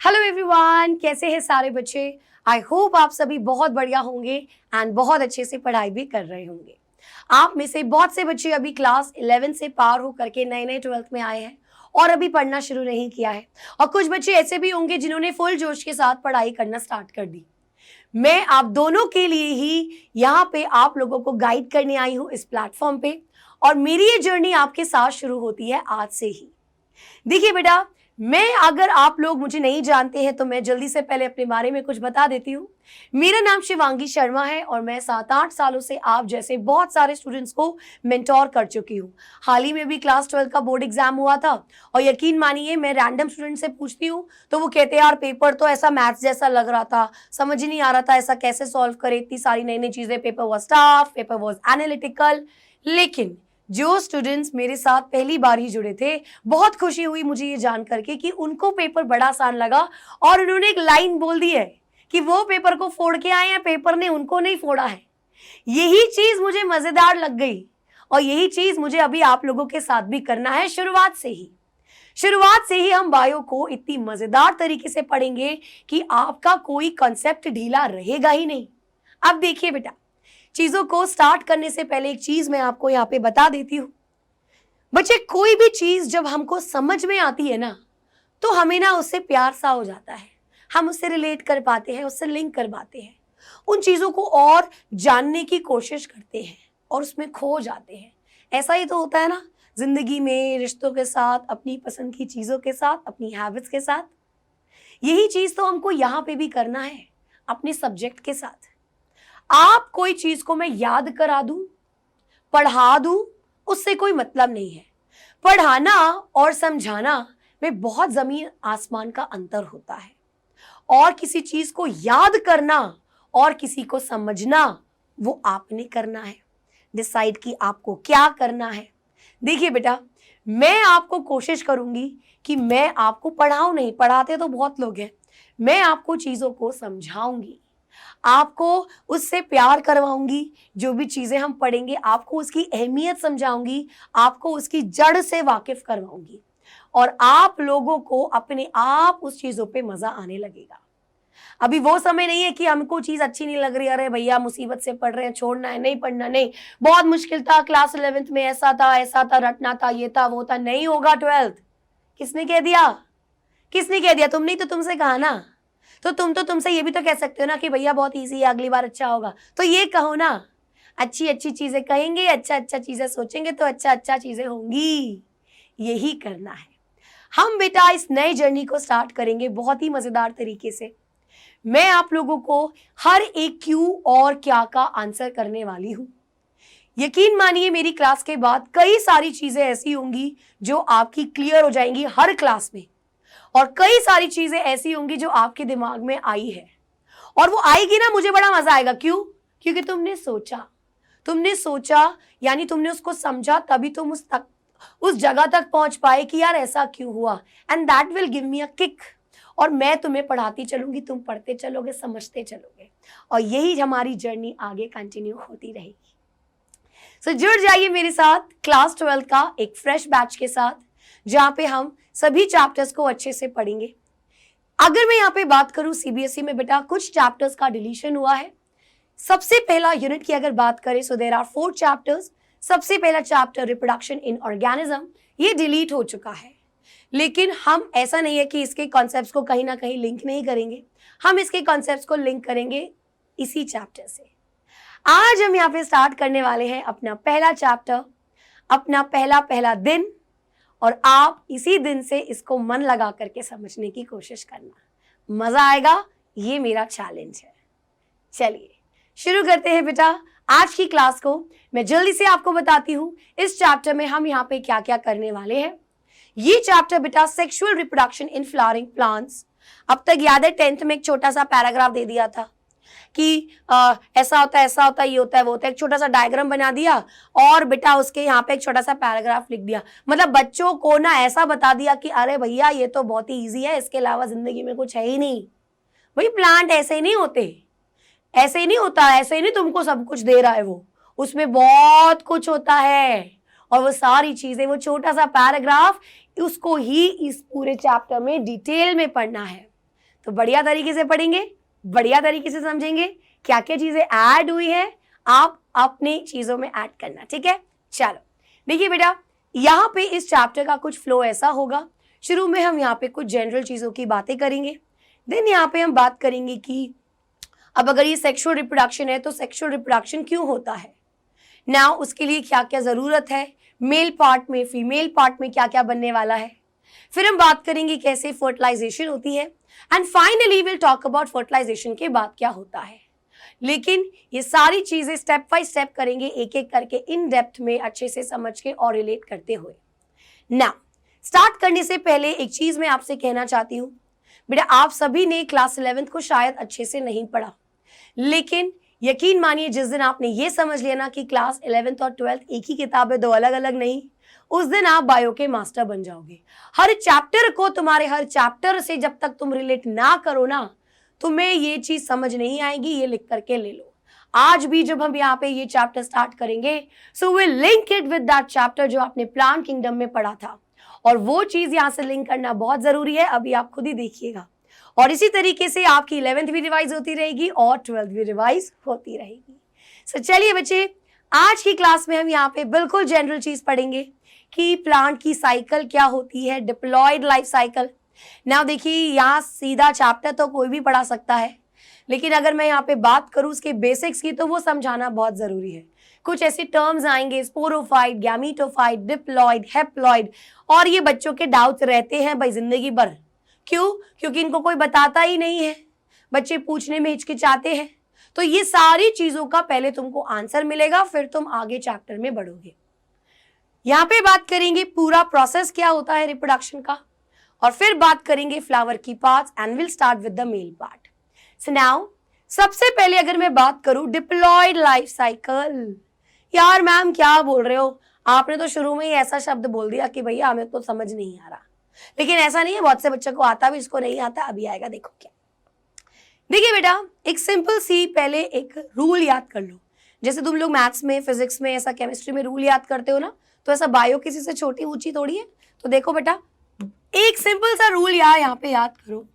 Hello everyone, कैसे हैं सारे बच्चे। आई होप आप सभी बहुत बढ़िया होंगे एंड बहुत अच्छे से पढ़ाई भी कर रहे होंगे। आप में से बहुत से बच्चे अभी क्लास 11 से पार हो करके नए नए 12th में आए हैं और अभी पढ़ना शुरू नहीं किया है, और कुछ बच्चे ऐसे भी होंगे जिन्होंने फुल जोश के साथ पढ़ाई करना स्टार्ट कर दी। मैं आप दोनों के लिए ही यहाँ पे आप लोगों को गाइड करने आई हूँ इस प्लेटफॉर्म पे, और मेरी ये जर्नी आपके साथ शुरू होती है आज से ही। देखिए बेटा, अगर आप लोग मुझे नहीं जानते हैं तो मैं जल्दी से पहले अपने बारे में कुछ बता देती हूँ। मेरा नाम शिवांगी शर्मा है और मैं 7-8 सालों से आप जैसे बहुत सारे स्टूडेंट्स को मेंटोर कर चुकी हूँ। हाल ही में भी क्लास 12 का बोर्ड एग्जाम हुआ था, और यकीन मानिए मैं रैंडम स्टूडेंट से पूछती हूँ तो वो कहते हैं यार पेपर तो ऐसा मैथ्स जैसा लग रहा था, समझ ही नहीं आ रहा था ऐसा कैसे सॉल्व करे, इतनी सारी नई नई चीजें, paper was tough, paper was analytical. लेकिन जो स्टूडेंट्स मेरे साथ पहली बार ही जुड़े थे, बहुत खुशी हुई मुझे ये जान करके कि उनको पेपर बड़ा आसान लगा, और उन्होंने एक लाइन बोल दी है कि वो पेपर को फोड़ के आए हैं, पेपर ने उनको नहीं फोड़ा है। यही चीज मुझे मजेदार लग गई, और यही चीज मुझे अभी आप लोगों के साथ भी करना है। शुरुआत से ही हम बायो को इतनी मजेदार तरीके से पढ़ेंगे कि आपका कोई कॉन्सेप्ट ढीला रहेगा ही नहीं। अब देखिए बेटा, चीजों को स्टार्ट करने से पहले एक चीज मैं आपको यहाँ पे बता देती हूँ। बच्चे, कोई भी चीज जब हमको समझ में आती है ना, तो हमें ना उससे प्यार सा हो जाता है, हम उससे रिलेट कर पाते हैं, उससे लिंक कर पाते हैं, उन चीजों को और जानने की कोशिश करते हैं और उसमें खो जाते हैं। ऐसा ही तो होता है ना जिंदगी में, रिश्तों के साथ, अपनी पसंद की चीजों के साथ, अपनी हैबिट्स के साथ। यही चीज तो हमको यहाँ पे भी करना है अपने सब्जेक्ट के साथ। आप कोई चीज को मैं याद करा दूं, पढ़ा दूं, उससे कोई मतलब नहीं है। पढ़ाना और समझाना में बहुत जमीन आसमान का अंतर होता है, और किसी चीज को याद करना और किसी को समझना वो आपने करना है। डिसाइड कि आपको क्या करना है। देखिए बेटा, मैं आपको कोशिश करूंगी कि मैं आपको पढ़ाऊं नहीं, पढ़ाते तो बहुत लोग हैं, मैं आपको चीजों को समझाऊंगी, आपको उससे प्यार करवाऊंगी। जो भी चीजें हम पढ़ेंगे आपको उसकी अहमियत समझाऊंगी, आपको उसकी जड़ से वाकिफ करवाऊंगी, और आप लोगों को अपने आप उस चीजों पे मजा आने लगेगा। अभी वो समय नहीं है कि हमको चीज अच्छी नहीं लग रही, अरे भैया मुसीबत से पढ़ रहे हैं, छोड़ना है, नहीं पढ़ना, नहीं बहुत मुश्किल था, क्लास 11th में ऐसा था, रटना था, ये था वो था, नहीं होगा 12th। किसने कह दिया? तुमने तो तुमसे कहा ना। तो तुमसे ये भी तो कह सकते हो ना कि भैया बहुत इजी है, अगली बार अच्छा होगा। तो ये कहो ना, अच्छी अच्छी चीजें कहेंगे, अच्छा चीजें सोचेंगे तो अच्छा चीजें होंगी। यही करना है। हम बेटा इस नए जर्नी को स्टार्ट करेंगे बहुत ही मजेदार तरीके से। मैं आप लोगों को हर एक क्यों और क्या का आंसर करने वाली हूं। यकीन मानिए मेरी क्लास के बाद कई सारी चीजें ऐसी होंगी जो आपकी क्लियर हो जाएंगी हर क्लास में, और कई सारी चीजें ऐसी होंगी जो आपके दिमाग में आई है, और वो आएगी ना, मुझे बड़ा मजा आएगा। क्यों? क्योंकि तुमने सोचा यानी तुमने उसको समझा, तभी तुम उस जगह तक पहुंच पाए कि यार ऐसा क्यों हुआ, and that will give me a kick. और मैं तुम्हें पढ़ाती चलूंगी, तुम पढ़ते चलोगे, समझते चलोगे, और यही हमारी जर्नी आगे कंटिन्यू होती रहेगी। सो जुड़ जाइए मेरे साथ क्लास 12 का एक फ्रेश बैच के साथ, जहां पे हम सभी चैप्टर्स को अच्छे से पढ़ेंगे। अगर मैं यहाँ पे बात करूं सीबीएसई में बेटा, कुछ चैप्टर्स का डिलीशन हुआ है। सबसे पहला यूनिट की अगर बात करें सो देयर आर 4 चैप्टर्स। सबसे पहला चैप्टर रिप्रोडक्शन इन ऑर्गेनिज्म, ये डिलीट हो चुका है, लेकिन हम ऐसा नहीं है कि इसके कॉन्सेप्ट्स को कहीं ना कहीं लिंक नहीं करेंगे, हम इसके कॉन्सेप्ट्स को लिंक करेंगे इसी चैप्टर से। आज हम यहाँ पे स्टार्ट करने वाले हैं अपना पहला चैप्टर, अपना पहला दिन, और आप इसी दिन से इसको मन लगा करके समझने की कोशिश करना। मजा आएगा, ये मेरा चैलेंज है। चलिए शुरू करते हैं बेटा आज की क्लास को। मैं जल्दी से आपको बताती हूँ इस चैप्टर में हम यहाँ पे क्या क्या करने वाले हैं। ये चैप्टर बेटा sexual reproduction in flowering plants. अब तक याद है 10th में एक छोटा सा पैराग्राफ दे दिया था कि ऐसा होता है, ये होता है, वो होता है, एक छोटा सा डायग्राम बना दिया, और बेटा उसके यहाँ पे एक छोटा सा पैराग्राफ लिख दिया। मतलब बच्चों को ना ऐसा बता दिया कि अरे भैया ये तो बहुत ही इजी है, इसके अलावा जिंदगी में कुछ है ही नहीं। भाई प्लांट ऐसे ही नहीं होते, ऐसे ही नहीं होता, ऐसे ही नहीं तुमको सब कुछ दे रहा है वो, उसमें बहुत कुछ होता है, और वो सारी चीजें, वो छोटा सा पैराग्राफ, उसको ही इस पूरे चैप्टर में डिटेल में पढ़ना है। तो बढ़िया तरीके से पढ़ेंगे, बढ़िया तरीके से समझेंगे क्या क्या चीजें ऐड हुई है, आप अपनी चीजों में ऐड करना, ठीक है। चलो देखिए बेटा, यहाँ पे इस चैप्टर का कुछ फ्लो ऐसा होगा, शुरू में हम यहाँ पे कुछ जनरल चीजों की बातें करेंगे, देन यहाँ पे हम बात करेंगे कि अब अगर ये सेक्सुअल रिप्रोडक्शन है तो सेक्सुअल रिप्रोडक्शन क्यों होता है, ना उसके लिए क्या क्या जरूरत है, मेल पार्ट में फीमेल पार्ट में क्या क्या बनने वाला है, फिर हम बात करेंगे कैसे फर्टिलाइजेशन होती है, and finally will talk about fertilisation के बाद क्या होता है। लेकिन ये सारी चीजें स्टेप बाय स्टेप करेंगे, एक एक करके इन डेप्थ में अच्छे से समझ के और रिलेट करते हुए। ना स्टार्ट करने से पहले एक चीज मैं आपसे कहना चाहती हूँ बेटा, आप सभी ने क्लास 11th को शायद अच्छे से नहीं पढ़ा, लेकिन यकीन मानिए जिस दिन आपने ये समझ लिया ना कि क्लास 11th और 12th एक ही किताब है, दो अलग अलग नहीं, उस दिन आप बायो के मास्टर बन जाओगे। हर चैप्टर को, तुम्हारे हर चैप्टर से जब तक तुम रिलेट ना करो ना, तुम्हें ये चीज समझ नहीं आएगी। ये लिख करके ले लो। आज भी जब हम यहाँ पे ये चैप्टर स्टार्ट करेंगे, so will link it with that chapter जो आपने प्लांट किंगडम में पढ़ा था, और वो चीज यहाँ से लिंक करना बहुत जरूरी है। अभी आप खुद ही देखिएगा, और इसी तरीके से आपकी 11th भी रिवाइज होती रहेगी और 12th भी रिवाइज होती रहेगी। सो चलिए बच्चे, आज की क्लास में हम यहाँ पे बिल्कुल जनरल चीज पढ़ेंगे कि प्लांट की साइकिल क्या होती है, डिप्लॉयड लाइफ साइकिल। नाउ देखिए, यहाँ सीधा चैप्टर तो कोई भी पढ़ा सकता है, लेकिन अगर मैं यहाँ पे बात करूँ उसके बेसिक्स की, तो वो समझाना बहुत जरूरी है। कुछ ऐसे टर्म्स आएंगे, स्पोरोफाइट, गैमीटोफाइट, डिप्लॉयड, हेप्लॉयड, और ये बच्चों के डाउट रहते हैं भाई जिंदगी भर। क्यों? क्योंकि इनको कोई बताता ही नहीं है, बच्चे पूछने में हिचकिचाते हैं। तो ये सारी चीजों का पहले तुमको आंसर मिलेगा, फिर तुम आगे चैप्टर में बढ़ोगे। यहाँ पे बात करेंगे पूरा प्रोसेस क्या होता है रिप्रोडक्शन का, और फिर बात करेंगे फ्लावर की parts, and will start with the male part. So now सबसे पहले अगर मैं बात करूं डिप्लॉयड लाइफ साइकिल, यार मैम क्या बोल रहे हो, आपने तो शुरू में ही ऐसा शब्द बोल दिया कि भैया हमें तो समझ नहीं आ रहा। लेकिन ऐसा नहीं है, बहुत से बच्चों को आता भी, इसको नहीं आता, अभी आएगा, देखो क्या। देखिए बेटा, एक सिंपल सी पहले एक रूल याद कर लो। जैसे तुम लोग मैथ्स में, फिजिक्स में, ऐसा केमिस्ट्री में रूल याद करते हो ना, तो ऐसा बायो किसी से छोटी ऊंची थोड़ी है। तो देखो बेटा, एक सिंपल सा रूल यहाँ पे याद करो।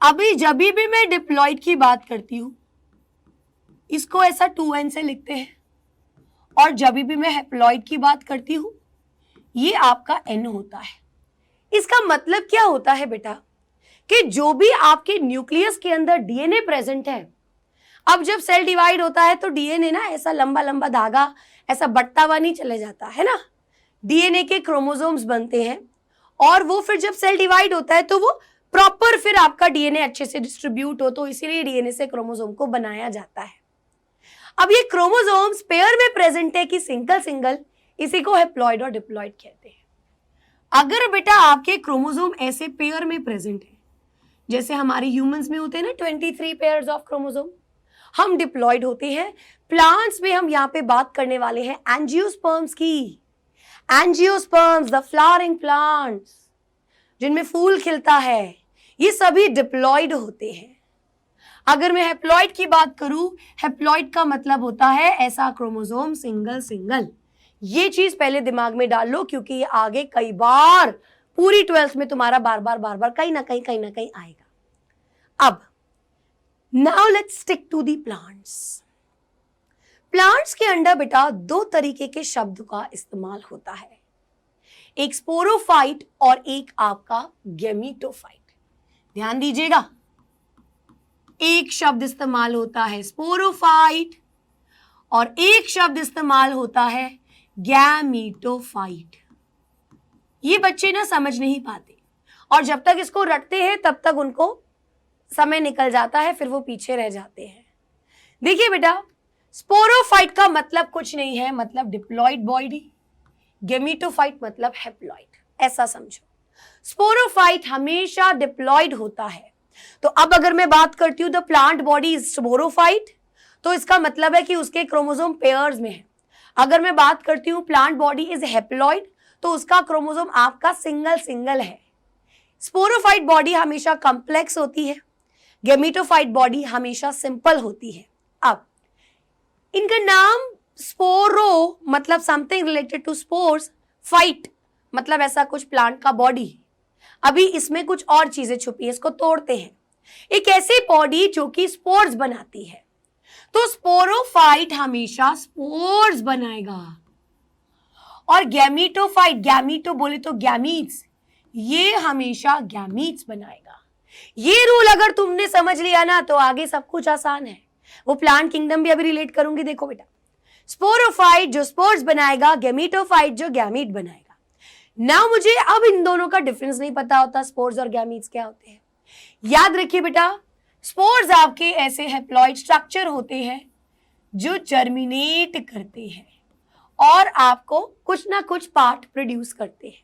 अभी जब भी मैं डिप्लॉयड की बात करती हूं, इसको ऐसा 2n से लिखते हैं, और जब भी मैं हेप्लॉयड की बात करती हूं, ये आपका n होता है। इसका मतलब क्या होता है बेटा, कि जो भी आपके न्यूक्लियस के अंदर डीएनए प्रेजेंट है, अब जब सेल डिवाइड होता है तो डीएनए ना ऐसा लंबा लंबा धागा ऐसा बढ़ता हुआ नहीं चले जाता है ना, डीएनए के क्रोमोसोम्स बनते हैं, और वो फिर जब सेल डिवाइड होता है तो वो प्रॉपर फिर आपका डीएनए अच्छे से डिस्ट्रीब्यूट हो, तो इसीलिए डीएनए से क्रोमोसोम को बनाया जाता है। अब ये क्रोमोसोम्स पेयर में प्रेजेंट है कि सिंगल सिंगल, इसी को हेप्लॉयड और डिप्लॉयड कहते हैं। अगर बेटा आपके क्रोमोसोम ऐसे पेयर में प्रेजेंट है, जैसे हमारे ह्यूमंस में होते हैं ना 23 पेयर्स ऑफ क्रोमोसोम, हम डिप्लॉयड होते हैं। प्लांट्स में हम यहाँ पे बात करने वाले हैं एंजियोस्पर्म्स की। एंजियोस्पर्म्स, द फ्लावरिंग प्लांट्स, जिनमें फूल खिलता है, ये सभी डिप्लॉयड होते हैं। अगर मैं हेप्लॉयड की बात करूं, हेप्लॉयड का मतलब होता है ऐसा क्रोमोसोम सिंगल सिंगल। ये चीज पहले दिमाग में डाल लो, क्योंकि ये आगे कई बार पूरी 12th में तुम्हारा बार बार कहीं ना कहीं आएगा। अब now let's stick to the plants. Plants के अंदर बेटा दो तरीके के शब्द का इस्तेमाल होता है, एक स्पोरोफाइट और एक आपका गैमीटोफाइट। ध्यान दीजिएगा, एक शब्द इस्तेमाल होता है स्पोरोफाइट और एक शब्द इस्तेमाल होता है गैमीटोफाइट। ये बच्चे ना समझ नहीं पाते, और जब तक इसको रटते हैं तब तक उनको समय निकल जाता है, फिर वो पीछे रह जाते हैं। देखिए बेटा, स्पोरोफाइट का मतलब कुछ नहीं है, मतलब डिप्लॉयड बॉडी। गैमीटोफाइट मतलब हेप्लॉयड, ऐसा समझो। स्पोरोफाइट हमेशा डिप्लॉयड होता है। तो अब अगर मैं बात करती हूं the plant body is sporophyte, तो इसका मतलब है कि उसके क्रोमोसोम पेयर्स में है। अगर मैं बात करती हूं प्लांट बॉडी इज हेप्लॉयड, तो उसका क्रोमोसोम आपका सिंगल सिंगल है। स्पोरोफाइट बॉडी हमेशा कॉम्प्लेक्स होती है, गैमीटोफाइट बॉडी हमेशा सिंपल होती है। अब इनका नाम स्पोरो मतलब समथिंग रिलेटेड टू स्पोर्स, फाइट मतलब ऐसा कुछ प्लांट का बॉडी। अभी इसमें कुछ और चीजें छुपी है, इसको तोड़ते हैं। एक ऐसी बॉडी जो कि स्पोर्स बनाती है, तो स्पोरोफाइट हमेशा स्पोर्स बनाएगा, और गैमीटोफाइट, गैमीटो बोले तो गैमीट्स, ये हमेशा गैमीट्स बनाएगा। ये रूल अगर तुमने समझ लिया ना तो आगे सब कुछ आसान है। वो प्लांट किंगडम भी अभी रिलेट करूंगी। देखो बेटा, स्पोरोफाइट जो स्पोर्स बनाएगा, गैमीटोफाइट जो गैमीट बनाएगा। ना मुझे अब इन दोनों का डिफरेंस नहीं पता होता, स्पोर्स और गैमीट्स क्या होते हैं। याद रखिए बेटा, स्पोर्स आपके ऐसे हैप्लॉइड स्ट्रक्चर होते हैं जो जर्मिनेट करते हैं और आपको कुछ ना कुछ पार्ट प्रोड्यूस करते हैं।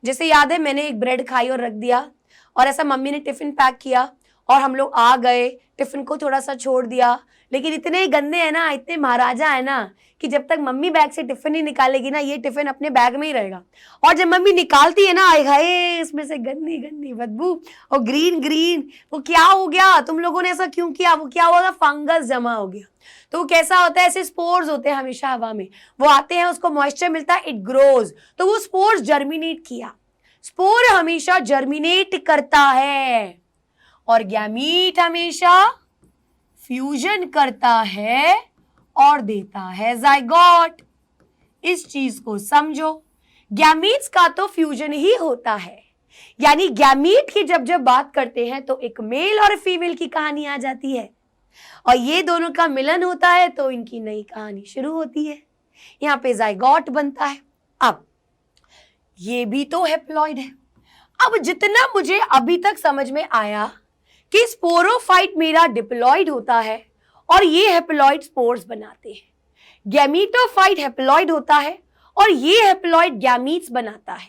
जैसे याद है, मैंने एक ब्रेड खाई और रख दिया, और ऐसा मम्मी ने टिफिन पैक किया और हम लोग आ गए, टिफिन को थोड़ा सा छोड़ दिया, लेकिन इतने गंदे हैं ना, इतने महाराजा है ना, कि जब तक मम्मी बैग से टिफिन नहीं निकालेगी ना, ये टिफिन अपने बैग में ही रहेगा। और जब मम्मी निकालती है ना, आए हाय इसमें से गंदी गंदी बदबू और ग्रीन ग्रीन, वो क्या हो गया, तुम लोगों ने ऐसा क्यों किया, वो क्या हुआ, फंगस जमा हो गया। तो वो कैसा होता है, ऐसे स्पोर्स होते हैं हमेशा हवा में, वो आते हैं, उसको मॉइस्चर मिलता है, इट ग्रोज, तो वो स्पोर्स जर्मिनेट किया। स्पोर हमेशा जर्मिनेट करता है और गैमीट हमेशा फ्यूजन करता है और देता है जाइगोट। इस चीज को समझो, गैमीट्स का तो फ्यूजन ही होता है, यानी गैमीट की जब जब बात करते हैं तो एक मेल और फीमेल की कहानी आ जाती है, और ये दोनों का मिलन होता है तो इनकी नई कहानी शुरू होती है, यहाँ पे जाइगोट बनता है। अब ये भी तो हैप्लॉइड है। अब जितना मुझे अभी तक समझ में आया कि स्पोरोफाइट मेरा डिप्लॉइड होता है और ये हैप्लॉइड स्पोर्स बनाते हैं, गैमीटोफाइट हैप्लॉइड होता है और ये हैप्लॉइड गैमीट्स बनाता है।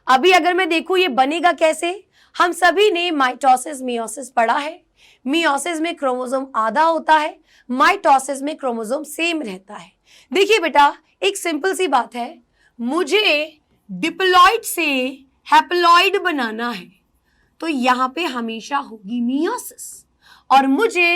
अभी अगर मैं देखूं ये बनेगा कैसे, हम सभी ने माइटोसिस मियोसिस पढ़ा है। मियोसिस में क्रोमोसोम आधा होता है, माइटोसिस में क्रोमोसोम सेम रहता है। देखिए बेटा, एक सिंपल सी बात है, मुझे डिप्लॉइड से हैप्लॉइड बनाना है तो यहाँ पे हमेशा होगी मियोसिस, और मुझे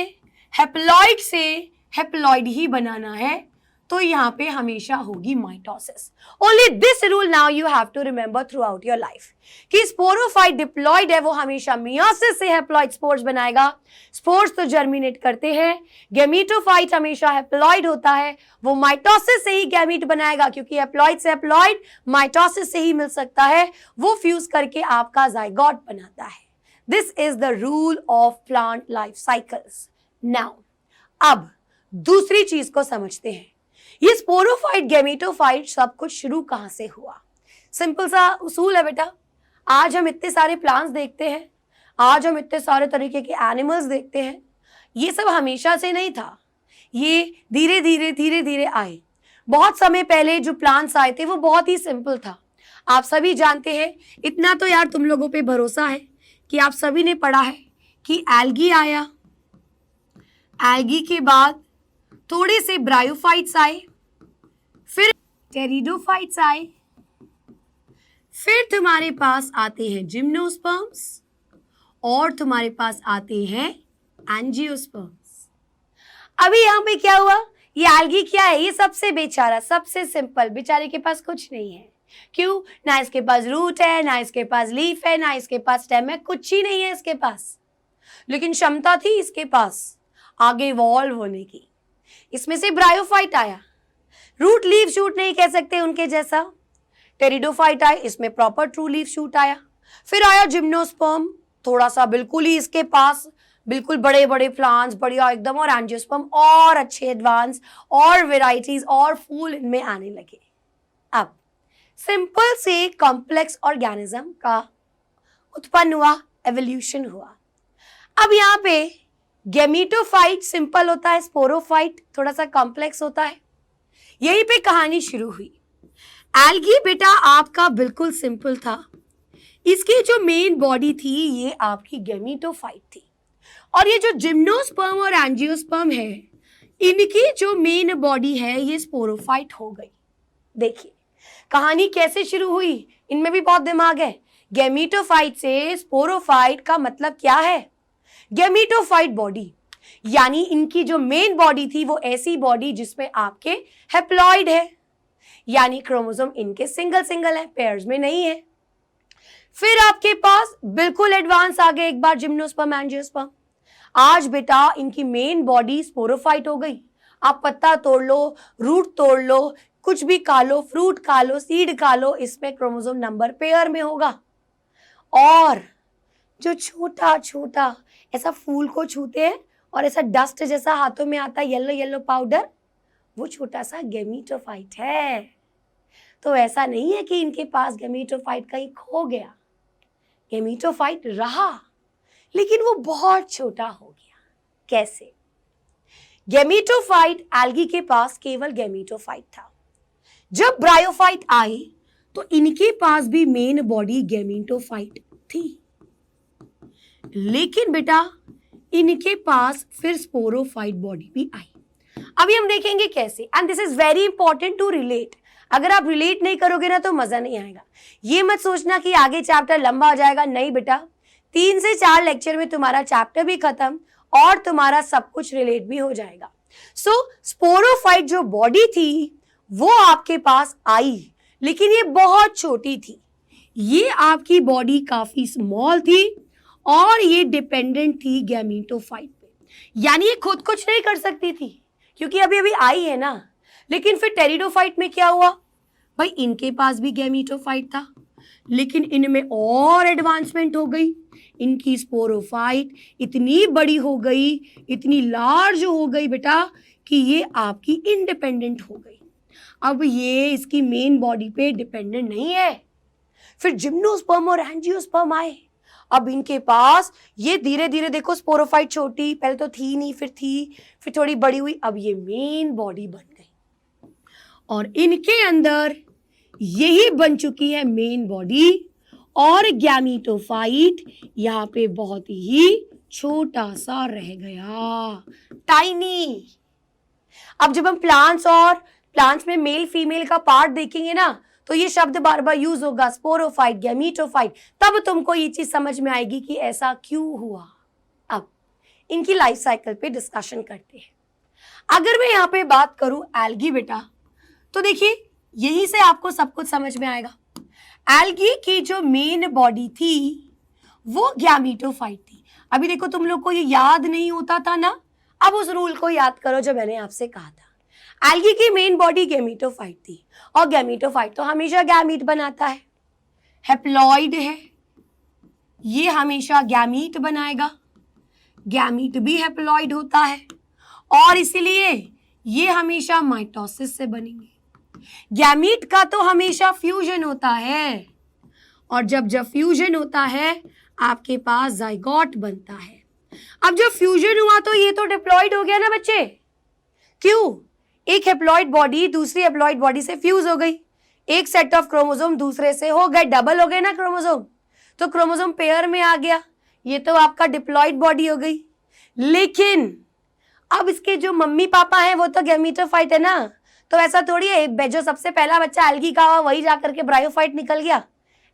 हैप्लॉइड से हैप्लॉइड ही बनाना है तो यहाँ पे हमेशा होगी mitosis. Only this rule now you have to remember throughout your life कि स्पोरोफाइट डिप्लॉइड है, वो हमेशा मियोसिस से हैप्लॉइड स्पोर्स बनाएगा। स्पोर्स तो जर्मिनेट करते हैं। गैमीटोफाइट हमेशा हैप्लॉइड होता है, वो माइटोसिस से ही गैमीट बनाएगा, क्योंकि हैप्लॉइड से हैप्लॉइड माइटोसिस से ही मिल सकता है, वो फ्यूज करके आपका जाइगोट बनाता है। This is the rule of plant life cycles. Now अब दूसरी चीज को समझते हैं, ये स्पोरोफाइट गैमीटोफाइट सब कुछ शुरू कहां से हुआ। सिंपल सा उसूल है बेटा, आज हम इतने सारे प्लांट्स देखते हैं, आज हम इतने सारे तरीके के एनिमल्स देखते हैं, ये सब हमेशा से नहीं था, ये धीरे धीरे आए। बहुत समय पहले जो प्लांट्स आए थे वो बहुत ही सिंपल था। आप सभी जानते हैं, इतना तो यार तुम लोगों पे भरोसा है कि आप सभी ने पढ़ा है कि एल्गी आया, एल्गी के बाद थोड़े से ब्रायोफाइट्स आए, फिर टेरिडोफाइट्स आए, फिर तुम्हारे पास आते हैं जिम्नोस्पर्म्स और तुम्हारे पास आते हैं एंजियोस्पर्म्स। अभी यहाँ पे क्या हुआ, ये एल्गी क्या है, ये सबसे बेचारा, सबसे सिंपल, बेचारे के पास कुछ नहीं है। क्यों? ना इसके पास रूट है, ना इसके पास लीफ है, ना इसके पास स्टेम है, कुछ ही नहीं है इसके पास, लेकिन क्षमता थी इसके पास आगे इवॉल्व होने की। इसमें से ब्रायोफाइट आया, रूट लीफ शूट नहीं कह सकते उनके जैसा। टेरिडोफाइट आए, इसमें प्रॉपर ट्रू लीफ शूट आया। फिर आया जिम्नोस्पर्म, थोड़ा सा बिल्कुल ही इसके पास बिल्कुल बड़े बड़े प्लांट्स बढ़िया एकदम, और एंजियोस्पर्म और अच्छे एडवांस और वेराइटीज और फूल इनमें आने लगे। अब सिंपल से कॉम्प्लेक्स ऑर्गेनिज्म का उत्पन्न हुआ, एवोल्यूशन हुआ। अब यहाँ पे गैमीटोफाइट सिंपल होता है, स्पोरोफाइट थोड़ा सा कॉम्प्लेक्स होता है। यहीं पे कहानी शुरू हुई। एल्गी बेटा आपका बिल्कुल सिंपल था, इसकी जो मेन बॉडी थी ये आपकी गैमीटोफाइट थी, और ये जो जिम्नोस्पर्म और एंजियोस्पर्म है इनकी जो मेन बॉडी है ये स्पोरोफाइट हो गई। देखिए कहानी कैसे शुरू हुई, इनमें भी बहुत दिमाग है। गैमीटोफाइट से स्पोरोफाइट का मतलब क्या है, गैमीटोफाइट बॉडी, यानी इनकी जो मेन बॉडी थी वो ऐसी बॉडी जिसमें आपके हैप्लॉइड है, यानी क्रोमोसोम इनके सिंगल सिंगल है, पेयर्स में नहीं है। फिर आपके पास बिल्कुल एडवांस आ गए एक बार जिम्नोस्पर्म एंजियोस्पर्म। आज बेटा इनकी मेन बॉडी स्पोरोफाइट हो गई। आप पत्ता तोड़ लो, रूट तोड़ लो, कुछ भी खा लो, फ्रूट खा लो, सीड खा लो, इसमें क्रोमोसोम नंबर पेयर में होगा। और जो छोटा छोटा ऐसा फूल को छूते हैं और ऐसा डस्ट जैसा हाथों में आता है, येलो येलो पाउडर, वो छोटा सा गैमीटोफाइट है। तो ऐसा नहीं है कि इनके पास गैमीटोफाइट कहीं खो गया, गैमीटोफाइट रहा, लेकिन वो बहुत छोटा हो गया। कैसे? गैमीटोफाइट एल्गी के पास केवल गैमीटोफाइट था। जब ब्रायोफाइट आए तो इनके पास भी मेन बॉडी गैमीटोफाइट थी, लेकिन बेटा इनके पास फिर स्पोरोफाइट बॉडी भी आई। अभी हम देखेंगे कैसे, and this is very important to relate. अगर आप रिलेट नहीं करोगे ना तो मजा नहीं आएगा। ये मत सोचना कि आगे चैप्टर लंबा हो जाएगा, नहीं बेटा, 3 से 4 लेक्चर में तुम्हारा चैप्टर भी खत्म और तुम्हारा सब कुछ रिलेट भी हो जाएगा। सो स्पोरोफाइट जो बॉडी थी वो आपके पास आई, लेकिन ये बहुत छोटी थी। ये आपकी बॉडी काफी स्मॉल थी और ये डिपेंडेंट थी गैमीटोफाइट पे, यानी ये खुद कुछ नहीं कर सकती थी क्योंकि अभी अभी आई है ना। लेकिन फिर टेरिडोफाइट में क्या हुआ भाई, इनके पास भी गैमीटोफाइट था, लेकिन इनमें और एडवांसमेंट हो गई। इनकी स्पोरोफाइट इतनी बड़ी हो गई, इतनी लार्ज हो गई बेटा कि ये आपकी इंडिपेंडेंट हो गई। अब ये इसकी मेन बॉडी पे डिपेंडेंट नहीं है। फिर जिम्नोस्पर्म और एंजियोस्पर्म आए। अब इनके पास ये धीरे धीरे देखो, स्पोरोफाइट छोटी पहले तो थी नहीं, फिर थी, फिर थोड़ी बड़ी हुई, अब ये मेन बॉडी बन गई और इनके अंदर यही बन चुकी है मेन बॉडी। और गैमीटोफाइट यहाँ पे बहुत ही छोटा सा रह गया, टाइनी। अब जब हम प्लांट्स में मेल फीमेल का पार्ट देखेंगे ना तो ये शब्द बार बार यूज होगा, स्पोरोफाइट, गैमीटोफाइट, तब तुमको ये चीज समझ में आएगी कि ऐसा क्यों हुआ। अब इनकी लाइफ साइकिल पे डिस्कशन करते हैं। अगर मैं यहाँ पे बात करूं एल्गी बेटा, तो देखिए यहीं से आपको सब कुछ समझ में आएगा। एल्गी की जो मेन बॉडी थी वो गैमीटोफाइट थी। अभी देखो तुम लोग को ये याद नहीं होता था ना, अब उस रूल को याद करो जो मैंने आपसे कहा था। एल्गी की मेन बॉडी गैमीटोफाइट थी और गैमीटोफाइट तो हमेशा गैमीट बनाता है, हैप्लॉइड है, ये हमेशा गैमीट बनाएगा, गैमीट भी हैप्लॉइड होता है और इसीलिए ये हमेशा माइटोसिस से बनेंगे। गैमीट का तो हमेशा फ्यूजन होता है और जब फ्यूजन होता है आपके पास जाइगोट बनता है। अब जब फ्यूजन हुआ तो ये तो डिप्लॉइड हो गया ना बच्चे, क्यों? एक हैप्लॉइड बॉडी दूसरी हैप्लॉइड बॉडी से फ्यूज हो गई, एक सेट ऑफ क्रोमोसोम दूसरे से हो गए, डबल हो गए ना क्रोमोसोम, तो क्रोमोसोम पेयर में आ गया, ये तो आपका डिप्लॉइड बॉडी हो गई। लेकिन अब इसके जो मम्मी पापा हैं वो तो गैमीटोफाइट है ना, तो ऐसा थोड़ी है जो सबसे पहला बच्चा एल्गी का हुआ वही जाकर के ब्रायोफाइट निकल गया,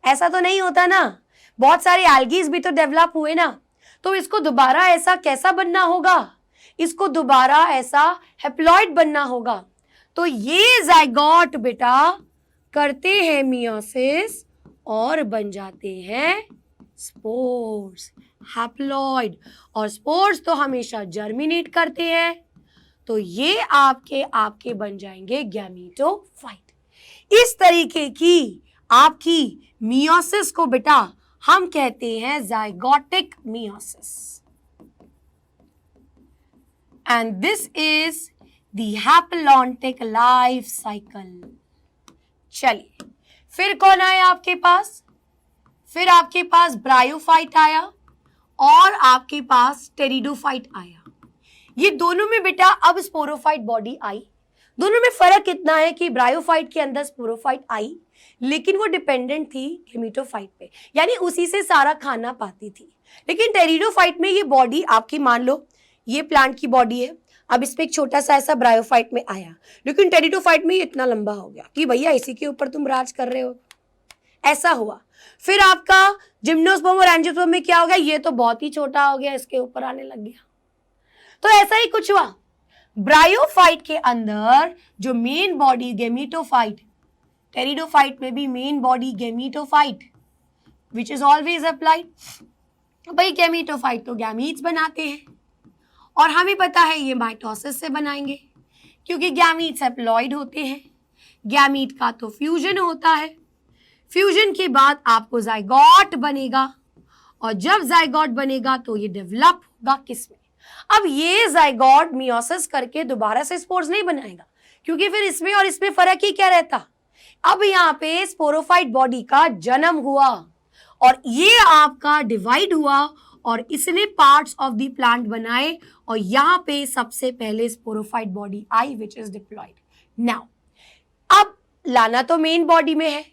ऐसा तो नहीं होता ना। बहुत सारे एल्गीज भी तो डेवलप हुए ना, तो इसको दोबारा ऐसा कैसा बनना होगा, इसको दोबारा ऐसा हैप्लॉइड बनना होगा। तो ये जाइगोट बेटा करते हैं मियोसिस और बन जाते हैं स्पोर्स, हैप्लॉइड। और स्पोर्स तो हमेशा जर्मिनेट करते हैं, तो ये आपके बन जाएंगे गैमीटोफाइट। इस तरीके की आपकी मियोसिस को बेटा हम कहते हैं zygotic meiosis, and this is the haplontic life cycle. चलिए फिर कौन आया आपके पास? फिर आपके पास ब्रायोफाइट आया और आपके पास टेरिडोफाइट आया। ये दोनों में बेटा अब स्पोरोफाइट बॉडी आई। दोनों में फर्क इतना है कि ब्रायोफाइट के अंदर स्पोरोफाइट आई, लेकिन वो डिपेंडेंट थी गैमीटोफाइट पे, यानी उसी से सारा खाना पाती थी। लेकिन टेरिडोफाइट में ये बॉडी आपकी, मान लो ये प्लांट की बॉडी है, अब इसमें एक छोटा सा ऐसा ब्रायोफाइट में आया, लेकिन टेरिडोफाइट में ये इतना लंबा हो गया कि भैया इसी के ऊपर तुम राज कर रहे हो, ऐसा हुआ। फिर आपका जिम्नोस्पर्म और एंजियोस्पर्म में क्या हो गया, ये तो बहुत ही छोटा हो गया, इसके ऊपर आने लग गया। तो ऐसा ही कुछ हुआ। ब्रायोफाइट के अंदर जो मेन बॉडी गैमीटोफाइट, टेरिडोफाइट में भी main body gametophyte, which is always applied. भाई गैमीटोफाइट तो गैमीट्स बनाते हैं और हमें पता है ये माइटोसिस से बनाएंगे क्योंकि गैमीट्स हैप्लॉइड होते हैं। गैमीट का तो फ्यूजन होता है, फ्यूजन के बाद आपको जाइगोट बनेगा और जब जाइगोट बनेगा तो ये डेवलप होगा किसमें? अब ये जाइगोट मियोसिस करके दोबारा से स्पोर्स नहीं बनाएगा क्योंकि फिर इसमें और इसमें फर्क ही क्या रहता। अब यहाँ पे स्पोरोफाइट बॉडी का जन्म हुआ और ये आपका डिवाइड हुआ और इसने पार्ट्स ऑफ द प्लांट बनाए और यहाँ पे सबसे पहले sporophyte body I which is diploid. Now अब लाना तो मेन बॉडी में है,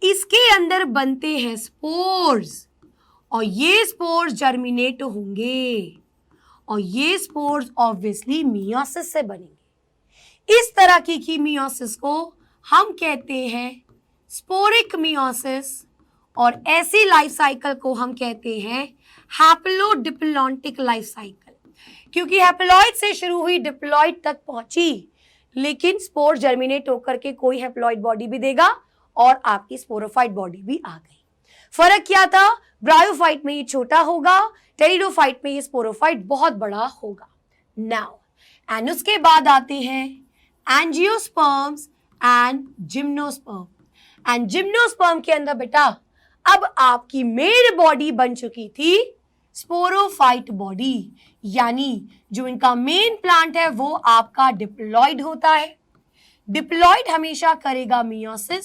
इसके अंदर बनते हैं स्पोर्स और ये स्पोर्स जर्मिनेट होंगे और ये स्पोर्स ऑब्वियसली मियोसिस से बनेंगे। इस तरह की मियोसिस को हम कहते हैं स्पोरिक मियोसिस और ऐसी लाइफ साइकिल को हम कहते हैं हैप्लोडिप्लॉन्टिक लाइफ साइकिल, क्योंकि हैप्लॉइड से शुरू हुई डिप्लॉइड तक पहुंची लेकिन स्पोर जर्मिनेट होकर के कोई हैप्लॉइड बॉडी भी देगा और आपकी स्पोरोफाइट बॉडी भी आ गई। फर्क क्या था? ब्रायोफाइट में ये छोटा होगा, टेरिडोफाइट में ये स्पोरोफाइट बहुत बड़ा होगा। नाउ एंड उसके बाद आते हैं angiosperms and gymnosperm. And gymnosperm के अंदर बेटा अब आपकी मेन बॉडी बन चुकी थी स्पोरोफाइट बॉडी, यानी जो इनका मेन प्लांट है वो आपका डिप्लॉइड होता है। डिप्लॉइड हमेशा करेगा मियोसिस,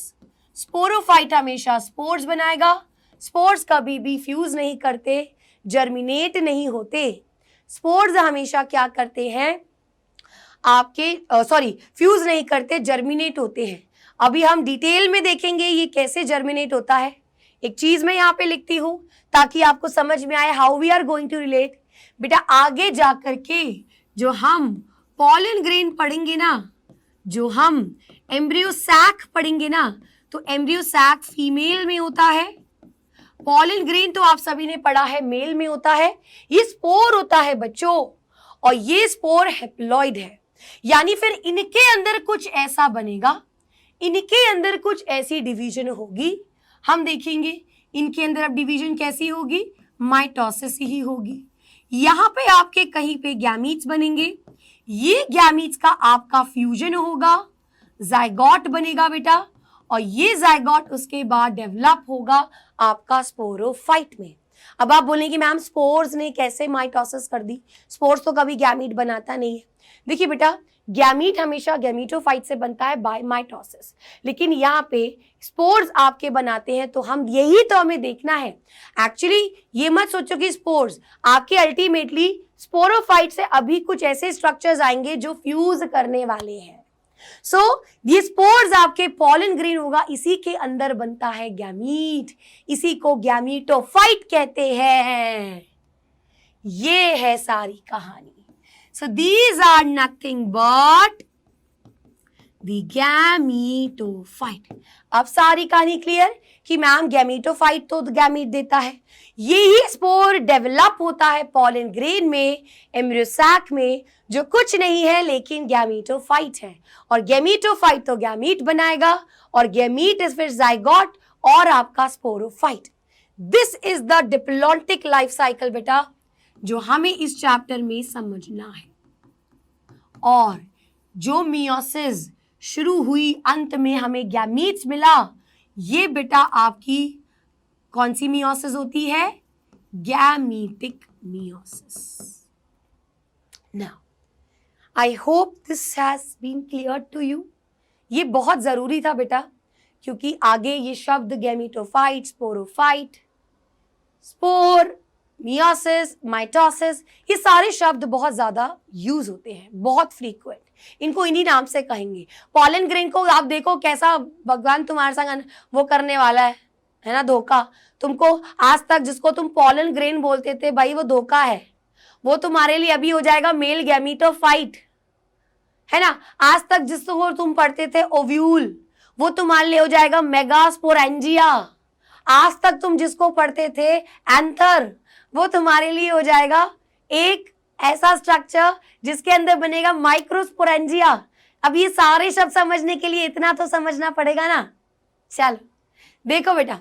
स्पोरोफाइट हमेशा स्पोर्स बनाएगा। स्पोर्स कभी भी फ्यूज नहीं करते, जर्मिनेट नहीं होते। स्पोर्स हमेशा क्या करते हैं आपके फ्यूज नहीं करते, जर्मिनेट होते हैं। अभी हम डिटेल में देखेंगे ये कैसे जर्मिनेट होता है। एक चीज मैं यहाँ पे लिखती हूँ ताकि आपको समझ में आए how we are going to relate. बेटा आगे जा करके जो हम पॉलन ग्रेन पढ़ेंगे ना, जो हम एम्ब्रियो सैक पढ़ेंगे ना, तो एम्ब्रियो सैक फीमेल में होता है, पॉलन ग्रेन तो आप सभी ने पढ़ा है मेल में होता है। ये स्पोर होता है बच्चों और ये स्पोर हैप्लॉइड है, यानी फिर इनके अंदर कुछ ऐसा बनेगा, इनके अंदर कुछ ऐसी डिवीजन होगी। हम देखेंगे इनके अंदर अब डिवीजन कैसी होगी, माइटोसिस ही होगी। यहाँ पे आपके कहीं पे गैमीट्स बनेंगे, ये गैमीट्स का आपका फ्यूजन होगा, जाइगोट बनेगा बेटा और ये जाइगोट उसके बाद डेवलप होगा आपका स्पोरोफाइट में। अब आप बोलेंगे कि मैम स्पोर्स ने कैसे माइटोसिस कर दी, स्पोर्स तो कभी गैमीट बनाता नहीं है। देखिए बेटा गैमीट हमेशा गैमीटोफाइट से बनता है बाय माइटोसिस, लेकिन यहाँ पे स्पोर्स आपके बनाते हैं तो हम यही तो हमें देखना है। एक्चुअली ये मत सोचो कि स्पोर्स आपके अल्टीमेटली स्पोरोफाइट से अभी कुछ ऐसे स्ट्रक्चर्स आएंगे जो फ्यूज करने वाले हैं। सो ये स्पोर्स आपके पॉलन ग्रेन होगा, इसी के अंदर बनता है गैमीट, इसी को गैमीटोफाइट कहते हैं। ये है सारी कहानी। So these are nothing but the gametophyte। अब सारी कहानी क्लियर कि मैम गैमीटोफाइट तो गैमीट देता है, यही स्पोर डेवलप होता है पॉलन ग्रेन में, एम्ब्रियो सैक में, जो कुछ नहीं है लेकिन गैमीटोफाइट है। और गैमीटोफाइट तो गैमीट बनाएगा और गैमीट इज फिर जाइगोट और आपका sporophyte. This is the diplontic life cycle बेटा जो हमें इस चैप्टर में समझना है। और जो मियोसिस शुरू हुई अंत में हमें गैमीट्स मिला, ये बेटा आपकी कौन सी मियोसिस होती है, gametic meiosis. Now I hope this has been clear to you. ये बहुत जरूरी था बेटा क्योंकि आगे ये शब्द gametophyte, sporophyte, spore, meiosis, mitosis, ये सारे शब्द बहुत ज्यादा यूज होते हैं, बहुत फ्रीक्वेंट, इनको इन्हीं नाम से कहेंगे। पॉलन ग्रेन को आप देखो कैसा भगवान तुम्हारे संग वो करने वाला है ना, धोखा। तुमको आज तक जिसको तुम पॉलन ग्रेन बोलते थे भाई वो धोखा है, वो तुम्हारे लिए अभी हो जाएगा मेल गैमीटोफाइट, है ना। आज तक जिसको तुम पढ़ते थे ओव्यूल, वो तुम्हारे लिए हो जाएगा मेगास्पोरेंजिया। आज तक तुम जिसको पढ़ते थे एंथर, वो तुम्हारे लिए हो जाएगा एक ऐसा स्ट्रक्चर जिसके अंदर बनेगा माइक्रोस्पोरेंजिया। अब ये सारे शब्द समझने के लिए इतना तो समझना पड़ेगा ना। चलो देखो बेटा,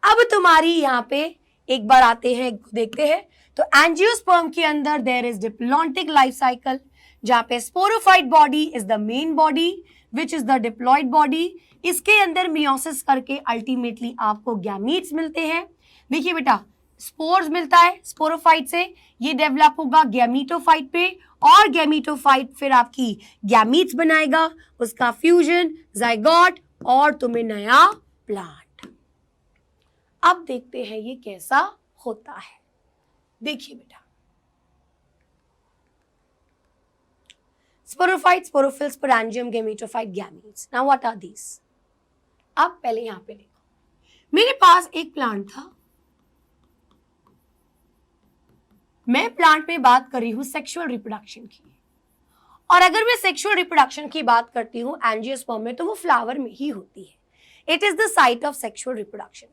अब तुम्हारी यहाँ पे एक बार आते हैं, देखते हैं। तो एंजियोस्पर्म के अंदर there is diplontic life cycle, जहाँ पे sporophyte body is the main body which is the diploid body. इसके अंदर मियोसिस करके अल्टीमेटली आपको गैमीट्स मिलते हैं। देखिए बेटा, स्पोर्स मिलता है स्पोरोफाइट से, ये डेवलप होगा गैमीटोफाइट पे, और गैमीटोफाइट फिर आपकी गैमीट्स बनाएगा, उसका फ्यूजन, जाइगोट, और तुम्हें नया प्लांट। अब देखते हैं ये कैसा होता है। देखिए बेटा, sporophyte, sporophyll, sporangium, gametophyte, gametes. Now what are these? अब पहले यहां पे देखो, मेरे पास एक प्लांट था, मैं प्लांट में बात कर रही हूं सेक्सुअल रिप्रोडक्शन की, और अगर मैं सेक्सुअल रिप्रोडक्शन की बात करती हूं एंजियोस्पर्म में, तो वो फ्लावर में ही होती है। It is the site of sexual reproduction.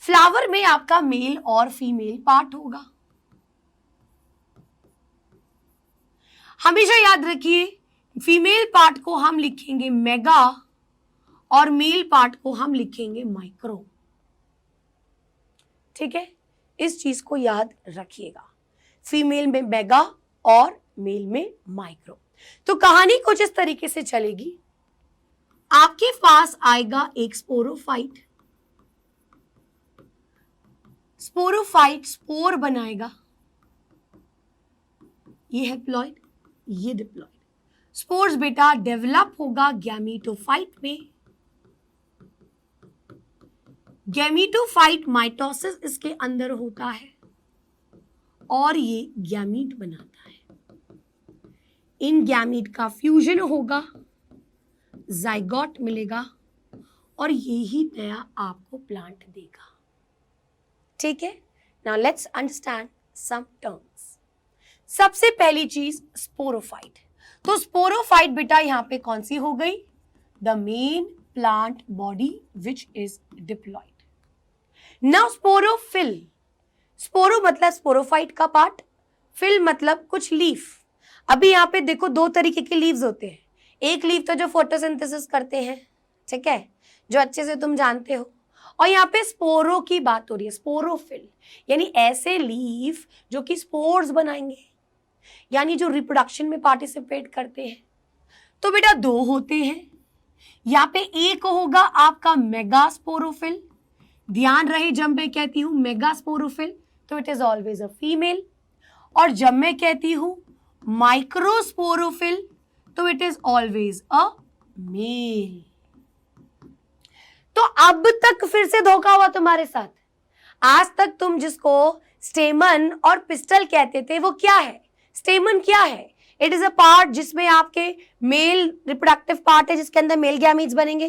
Flower में आपका मेल और फीमेल पार्ट होगा। हमेशा याद रखिए, फीमेल पार्ट को हम लिखेंगे मेगा और मेल पार्ट को हम लिखेंगे माइक्रो। ठीक है, इस चीज को याद रखिएगा, फीमेल में मेगा और मेल में माइक्रो। तो कहानी कुछ इस तरीके से चलेगी, आपके पास आएगा एक स्पोरोफाइट, स्पोरोफाइट स्पोर बनाएगा, ये हैप्लॉइड, ये डिप्लॉइड। स्पोर्स बेटा डेवलप होगा गैमीटोफाइट में, गैमीटोफाइट माइटोसिस इसके अंदर होता है और ये गैमीट बनाता है। इन गैमीट का फ्यूजन होगा, जाइगोट मिलेगा, और यही नया आपको प्लांट देगा। ठीक है, now let's understand some terms. सबसे पहली चीज स्पोरोफाइट। तो स्पोरोफाइट बेटा यहां पे कौन सी हो गई? The main plant body which is diploid. Now sporophyll, sporo मतलब स्पोरोफाइट का पार्ट, फिल मतलब कुछ लीफ। अभी यहाँ पे देखो दो तरीके के लीव्स होते हैं, एक लीफ तो जो फोटोसिंथेसिस करते हैं, ठीक है, जो अच्छे से तुम जानते हो, और यहाँ पे स्पोरो की बात हो रही है, स्पोरोफिल यानी ऐसे लीफ जो कि स्पोर्स बनाएंगे, यानी जो रिप्रोडक्शन में पार्टिसिपेट करते हैं। तो बेटा दो होते हैं, यहाँ पे एक होगा आपका मेगास्पोरोफिल, ध्यान रहे जब मैं कहती हूं मेगास्पोरोफिल तो it is always a female, और जब मैं कहती हूं माइक्रोस्पोरोफिल तो it is always a male. तो अब तक फिर से धोखा हुआ तुम्हारे साथ। आज तक तुम जिसको स्टेमन और पिस्टल कहते थे वो क्या है? स्टेमन क्या है? इट इज अ पार्ट जिसमें आपके मेल रिप्रोडक्टिव पार्ट है जिसके अंदर मेल गैमीट्स बनेंगे।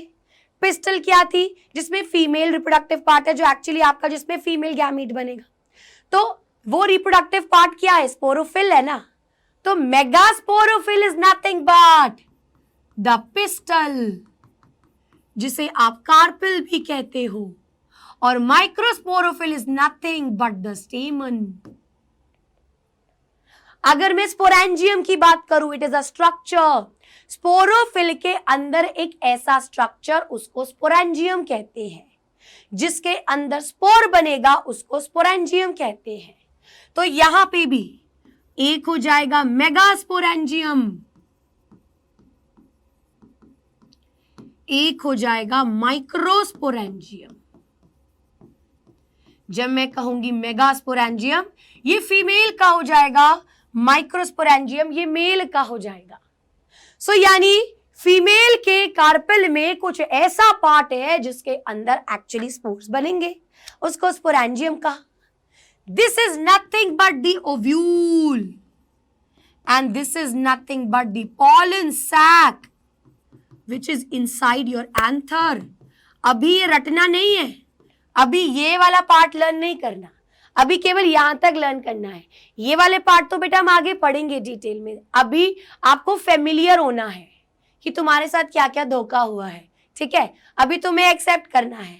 पिस्टल क्या थी? जिसमें फीमेल रिप्रोडक्टिव पार्ट है जो एक्चुअली आपका जिसमें फीमेल गैमीट बनेगा। तो वो रिप्रोडक्टिव पार्ट क्या है? स्पोरोफिल है ना। तो megasporophyll is nothing but the pistol, जिसे आप कार्पेल भी कहते हो, और microsporophyll is nothing but the स्टेमन। अगर मैं स्पोरेंजियम की बात करूं, it is a structure. Sporophyll के अंदर एक ऐसा स्ट्रक्चर, उसको स्पोरेंजियम कहते हैं, जिसके अंदर स्पोर बनेगा उसको स्पोरेंजियम कहते हैं। तो यहां पे भी एक हो जाएगा मेगास्पोरेंजियम, एक हो जाएगा माइक्रोस्पोरेंजियम। जब मैं कहूंगी मेगास्पोरेंजियम ये फीमेल का हो जाएगा, माइक्रोस्पोरेंजियम ये मेल का हो जाएगा। सो यानी फीमेल के कार्पेल में कुछ ऐसा पार्ट है जिसके अंदर एक्चुअली स्पोर्स बनेंगे, उसको स्पोरेंजियम कहा। This is nothing but the ovule and this is nothing but the pollen sac which is inside your anther. अभी ये रटना नहीं है, अभी ये वाला पार्ट लर्न नहीं करना, अभी केवल यहां तक लर्न करना है। ये वाले पार्ट तो बेटा हम आगे पढ़ेंगे डिटेल में। अभी आपको फेमिलियर होना है कि तुम्हारे साथ क्या क्या धोखा हुआ है, ठीक है। अभी तुम्हें एक्सेप्ट करना है,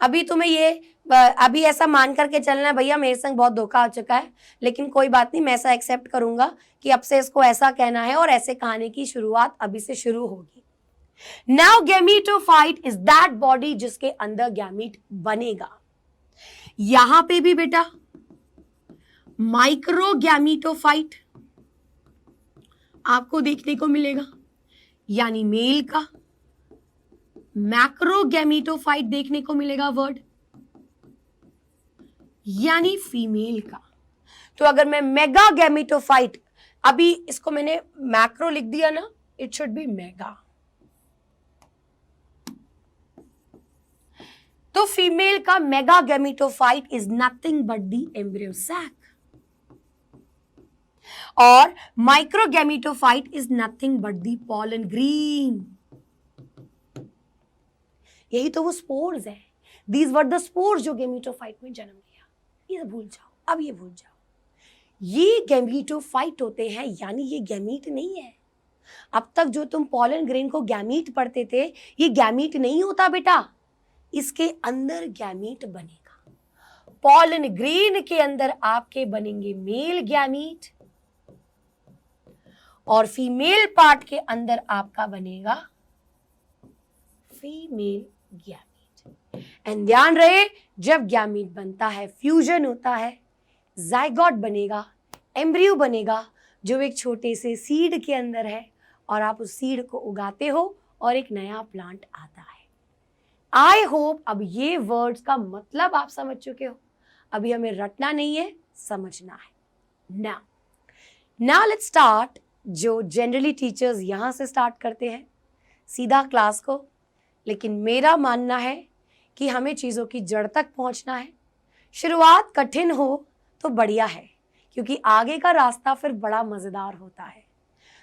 अभी तुम्हें ये अभी ऐसा मान करके चलना है भैया मेरे संग बहुत धोखा हो चुका है, लेकिन कोई बात नहीं, मैं ऐसा एक्सेप्ट करूंगा कि अब से इसको ऐसा कहना है और ऐसे कहानी की शुरुआत अभी से शुरू होगी। Now gametophyte is that body जिसके अंदर गैमीट बनेगा। यहां पे भी बेटा माइक्रोगैमीटोफाइट आपको देखने को मिलेगा, यानी मेल का। मैक्रोगैमीटोफाइट देखने को मिलेगा वर्ड, यानी फीमेल का। तो अगर मैं मेगा गैमीटोफाइट, अभी इसको मैंने मैक्रो लिख दिया ना, इट शुड बी मेगा। तो फीमेल का mega gametophyte is nothing but the embryo sac, और microgametophyte is nothing but the pollen grain. यही तो वो स्पोर्स है, दीज वर द स्पोर्स जो गैमीटोफाइट में जन्म लिया। ये भूल जाओ, अब ये भूल जाओ, ये गैमीटोफाइट होते हैं, यानी ये गैमीट नहीं है। अब तक जो तुम पॉलन ग्रेन को गैमीट पढ़ते थे, ये गैमीट नहीं होता बेटा, इसके अंदर गैमीट बनेगा। पॉलन ग्रेन के अंदर आपके बनेंगे मेल गैमीट, और फीमेल पार्ट के अंदर आपका बनेगा फीमेल गैमीट। एंड ध्यान रहे, जब गैमीट बनता है, फ्यूजन होता है, जाइगोट बनेगा, एम्ब्रियो बनेगा, जो एक छोटे से सीड के अंदर है, और आप उस सीड को उगाते हो और एक नया प्लांट आता है। आई होप अब ये वर्ड्स का मतलब आप समझ चुके हो। अभी हमें रटना नहीं है, समझना है। Now let's start. जो जनरली टीचर्स यहां से स्टार्ट करते हैं सीधा क्लास को, लेकिन मेरा मानना है कि हमें चीज़ों की जड़ तक पहुंचना है। शुरुआत कठिन हो तो बढ़िया है, क्योंकि आगे का रास्ता फिर बड़ा मज़ेदार होता है।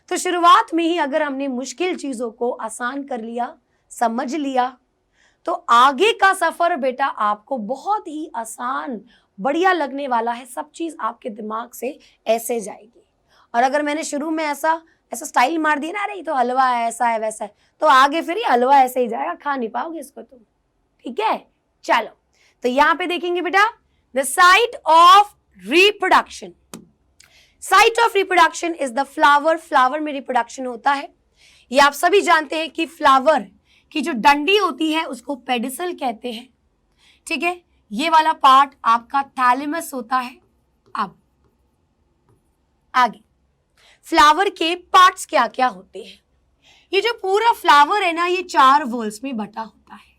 तो शुरुआत में ही अगर हमने मुश्किल चीज़ों को आसान कर लिया, समझ लिया, तो आगे का सफ़र बेटा आपको बहुत ही आसान, बढ़िया लगने वाला है। सब चीज़ आपके दिमाग से ऐसे जाएगी। और अगर मैंने शुरू में ऐसा स्टाइल मार दिया ना, अरे ये तो हलवा है, ऐसा है वैसा है, तो आगे फिर ये हलवा ऐसे ही जाएगा, खा नहीं पाओगे इसको तुम। ठीक है, चलो तो यहाँ पे देखेंगे बेटा, the site of reproduction. Site of reproduction is the flower. Flower में रिप्रोडक्शन होता है। ये आप सभी जानते हैं कि फ्लावर की जो डंडी होती है उसको पेडिसल कहते हैं। ठीक है, ये वाला पार्ट आपका थैलेमस होता है। अब आगे फ्लावर के पार्ट्स क्या क्या होते हैं। ये जो पूरा फ्लावर है ना, ये 4 वॉल्स में बटा होता है।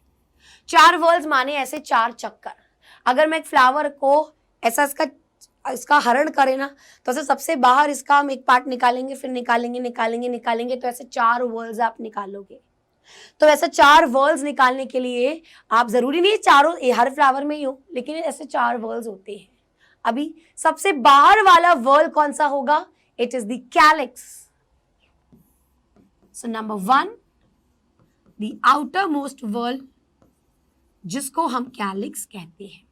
4 वॉल्स माने ऐसे 4 चक्कर। अगर मैं एक फ्लावर को ऐसा इसका हरण करें ना, तो ऐसे सबसे बाहर इसका हम एक पार्ट निकालेंगे, फिर निकालेंगे, तो ऐसे 4 वॉल्स आप निकालोगे। तो ऐसे 4 वॉल्स निकालने के लिए आप जरूरी नहीं चारों हर फ्लावर में ही हो, लेकिन ऐसे 4 वॉल्स होते हैं। अभी सबसे बाहर वाला वॉल कौन सा होगा? It is the calyx. So number 1, the outer most wall, जिसको हम कैलिक्स कहते हैं।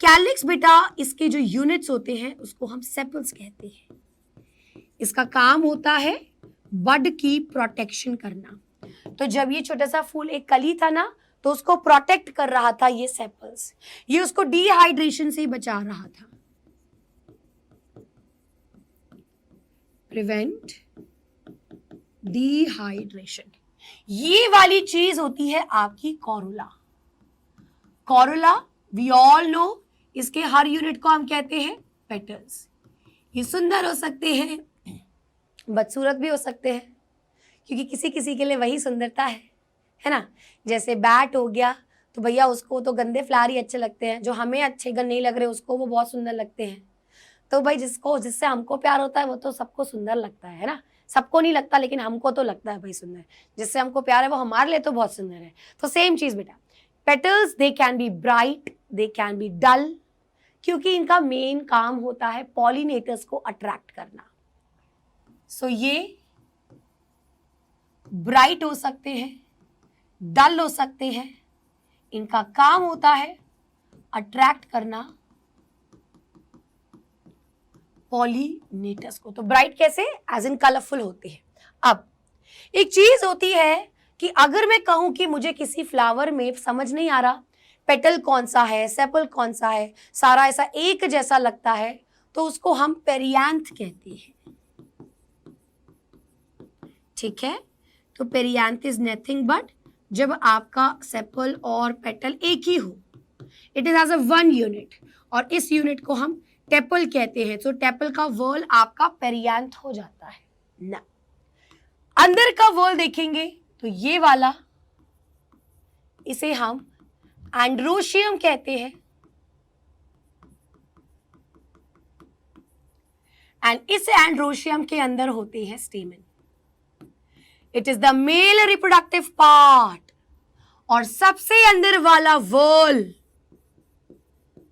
कैलिक्स बेटा, इसके जो यूनिट्स होते हैं उसको हम सेपल्स कहते हैं। इसका काम होता है बड की प्रोटेक्शन करना। तो जब ये छोटा सा फूल एक कली था ना, तो उसको प्रोटेक्ट कर रहा था ये सेपल्स। ये उसको डिहाइड्रेशन से बचा रहा था। Prevent dehydration. ये वाली चीज होती है आपकी corolla. Corolla we all know, इसके हर यूनिट को हम कहते हैं पेटल्स। ये सुंदर हो सकते हैं, बदसूरत भी हो सकते हैं, क्योंकि किसी किसी के लिए वही सुंदरता है ना। जैसे बैट हो गया, तो भैया उसको तो गंदे फ्लावर ही अच्छे लगते हैं, जो हमें अच्छे नहीं लग रहे उसको वो बहुत सुंदर लगते हैं। तो भाई जिससे हमको प्यार होता है वो तो सबको सुंदर लगता है ना। सबको नहीं लगता, लेकिन हमको तो लगता है भाई सुंदर। जिससे हमको प्यार है वो हमारे लिए तो बहुत सुंदर है। तो सेम चीज बेटा, petals they can be bright, they can be dull, क्योंकि इनका मेन काम होता है पॉलिनेटर्स को अट्रैक्ट करना। सो ये ब्राइट हो सकते हैं, डल हो सकते हैं। इनका काम होता है अट्रैक्ट करना पॉलिनेटर्स को। तो ब्राइट कैसे? एज इन कलरफुल होते हैं। अब एक चीज होती है कि अगर मैं कहूं कि मुझे किसी फ्लावर में समझ नहीं आ रहा पेटल कौन सा है, सेपल कौन सा है, सारा ऐसा एक जैसा लगता है, तो उसको हम पेरियांथ कहते हैं। ठीक है, तो पेरियांथ इज नथिंग बट जब आपका सेपल और पेटल एक ही हो, it is as a 1 unit, और इस यूनिट को हम टेपल कहते हैं। तो टेपल का वर्ल आपका पेरियांथ हो जाता है ना। अंदर का वर्ल देखेंगे तो ये वाला, इसे हम एंड्रोशियम कहते हैं, एंड इस एंड्रोशियम के अंदर होते हैं स्टेमन। It is the male reproductive part, और सबसे अंदर वाला वर्ल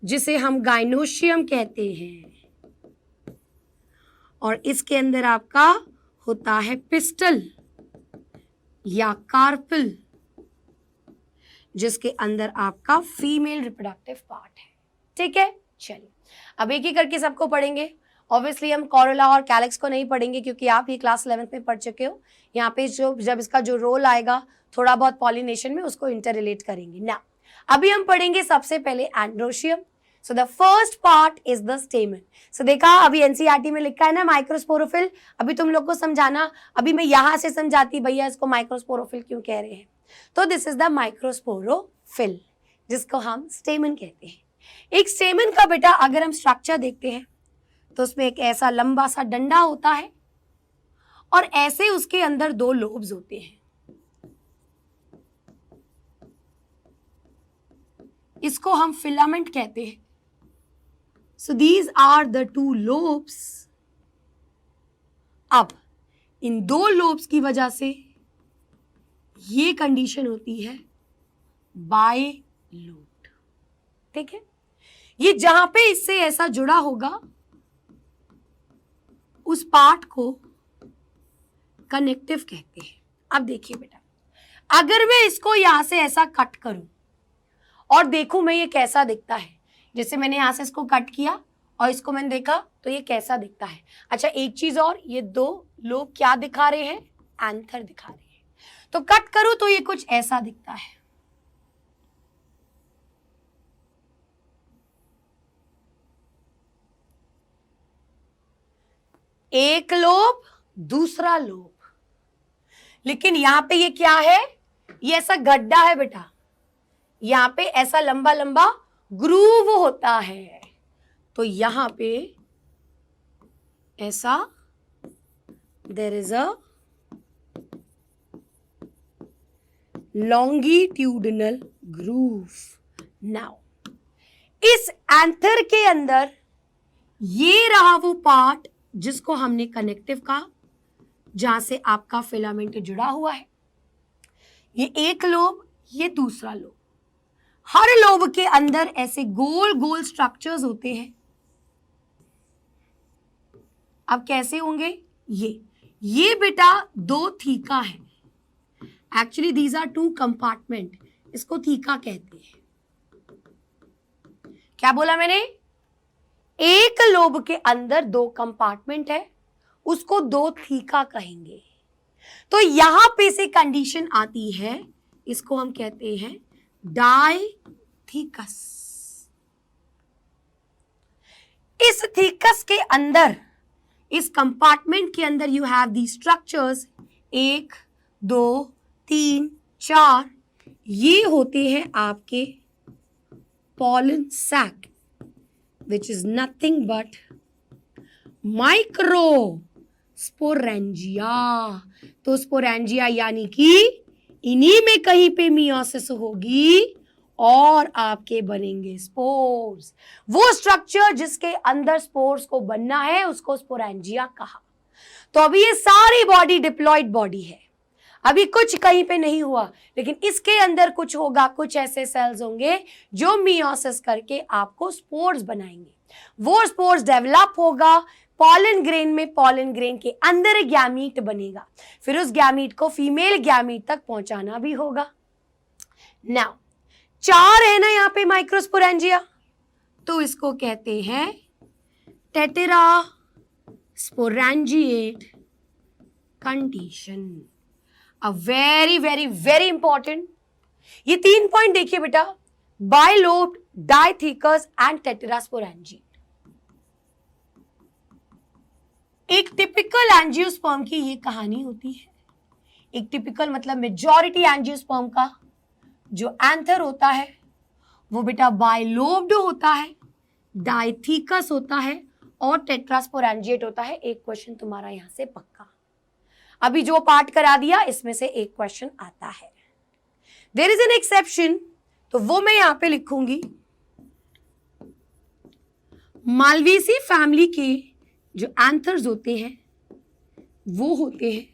जिसे हम गाइनोशियम कहते हैं, और इसके अंदर आपका होता है पिस्टल या कार्पल, जिसके अंदर आपका फीमेल रिप्रोडक्टिव पार्ट है। ठीक है, चलिए अब एक ही करके सबको पढ़ेंगे। ऑब्वियसली हम कोरोला और कैलिक्स को नहीं पढ़ेंगे क्योंकि आप ये क्लास 11th में पढ़ चुके हो। यहाँ पे जब इसका जो रोल आएगा थोड़ा बहुत पॉलिनेशन में, उसको इंटर रिलेट करेंगे ना। अभी हम पढ़ेंगे सबसे पहले androecium. So the first part is the stamen. So देखा, अभी एनसीईआरटी में लिखा है ना माइक्रोस्पोरोफिल। अभी तुम लोग को समझाना, अभी मैं यहां से समझाती भैया इसको माइक्रोस्पोरोफिल क्यों कह रहे हैं। तो दिस इज द माइक्रोस्पोरोफिल, जिसको हम स्टेमन कहते हैं। एक स्टेमन का बेटा अगर हम स्ट्रक्चर देखते हैं तो उसमें एक ऐसा लंबा सा डंडा होता है, और ऐसे उसके अंदर 2 लोब्स होते हैं। इसको हम फिलामेंट कहते हैं। So these are the 2 lobes. अब इन 2 लोब्स की वजह से ये कंडीशन होती है बायलोब्ड। ठीक है, ये जहां पे इससे ऐसा जुड़ा होगा उस पार्ट को कनेक्टिव कहते हैं। अब देखिए बेटा, अगर मैं इसको यहां से ऐसा कट करूं और देखूं मैं ये कैसा दिखता है, जैसे मैंने यहां से इसको कट किया और इसको मैंने देखा तो ये कैसा दिखता है। अच्छा, एक चीज और, ये 2 लोग क्या दिखा रहे हैं, एंथर दिखा रहे हैं। तो कट करूं तो ये कुछ ऐसा दिखता है। एक लोब, दूसरा लोब, लेकिन यहां पे ये क्या है, ये ऐसा गड्ढा है बेटा। यहां पे ऐसा लंबा लंबा ग्रूव होता है, तो यहां पे ऐसा there is a longitudinal groove. Now इस एंथर के अंदर ये रहा वो पार्ट जिसको हमने कनेक्टिव कहा, जहां से आपका फिलामेंट जुड़ा हुआ है। ये एक लोब, ये दूसरा लोब। हर लोब के अंदर ऐसे गोल गोल स्ट्रक्चर्स होते हैं। अब कैसे होंगे ये बेटा 2 थीका है। एक्चुअली दीज आर 2 कंपार्टमेंट, इसको थीका कहते हैं। क्या बोला मैंने, एक लोब के अंदर 2 कंपार्टमेंट है, उसको 2 थीका कहेंगे। तो यहां पे से कंडीशन आती है, इसको हम कहते हैं डायथीकस। इस थीकस के अंदर, इस कंपार्टमेंट के अंदर यू हैव दी स्ट्रक्चर्स 1 2 3 4। ये होते हैं आपके pollen sac, which is nothing but microsporangia। तो स्पोरेंजिया यानी कि इन्हीं में कहीं पे मियोसिस होगी और आपके बनेंगे स्पोर्स। वो स्ट्रक्चर जिसके अंदर स्पोर्स को बनना है उसको स्पोरेंजिया कहा। तो अभी ये सारी बॉडी डिप्लॉयड बॉडी है, अभी कुछ कहीं पे नहीं हुआ, लेकिन इसके अंदर कुछ होगा, कुछ ऐसे सेल्स होंगे जो मियोसिस करके आपको स्पोर्स बनाएंगे। वो स्पोर्स डेवलप होगा पॉलन ग्रेन में, पॉलन ग्रेन के अंदर एक गैमीट बनेगा, फिर उस गैमीट को फीमेल गैमीट तक पहुंचाना भी होगा। नाउ 4 है ना यहाँ पे माइक्रोस्पोरेंजिया, तो इसको कहते हैं टेटेरा स्पोरेंजिएट कंडीशन। अब वेरी वेरी वेरी इंपॉर्टेंट, ये 3 पॉइंट देखिए बेटा, बाइलोब्ड, डायथीकस एंड टेटेरास्पोरेंजिएट। एक टिपिकल एंजियोस्पर्म की ये कहानी होती है। एक टिपिकल मतलब मेजॉरिटी एंजियोस्पर्म का जो एंथर होता है वो बेटा बाइलोब्ड होता है, डाइथिकस होता है और टेट्रास्पोरेंजिएट होता है। एक क्वेश्चन तुम्हारा यहां से पक्का। अभी जो पार्ट करा दिया इसमें से एक क्वेश्चन आता है। देयर इज एन एक्सेप्शन, तो वो मैं यहां पे लिखूंगी। मालवेसी फैमिली के जो एंथर्स होते हैं वो होते हैं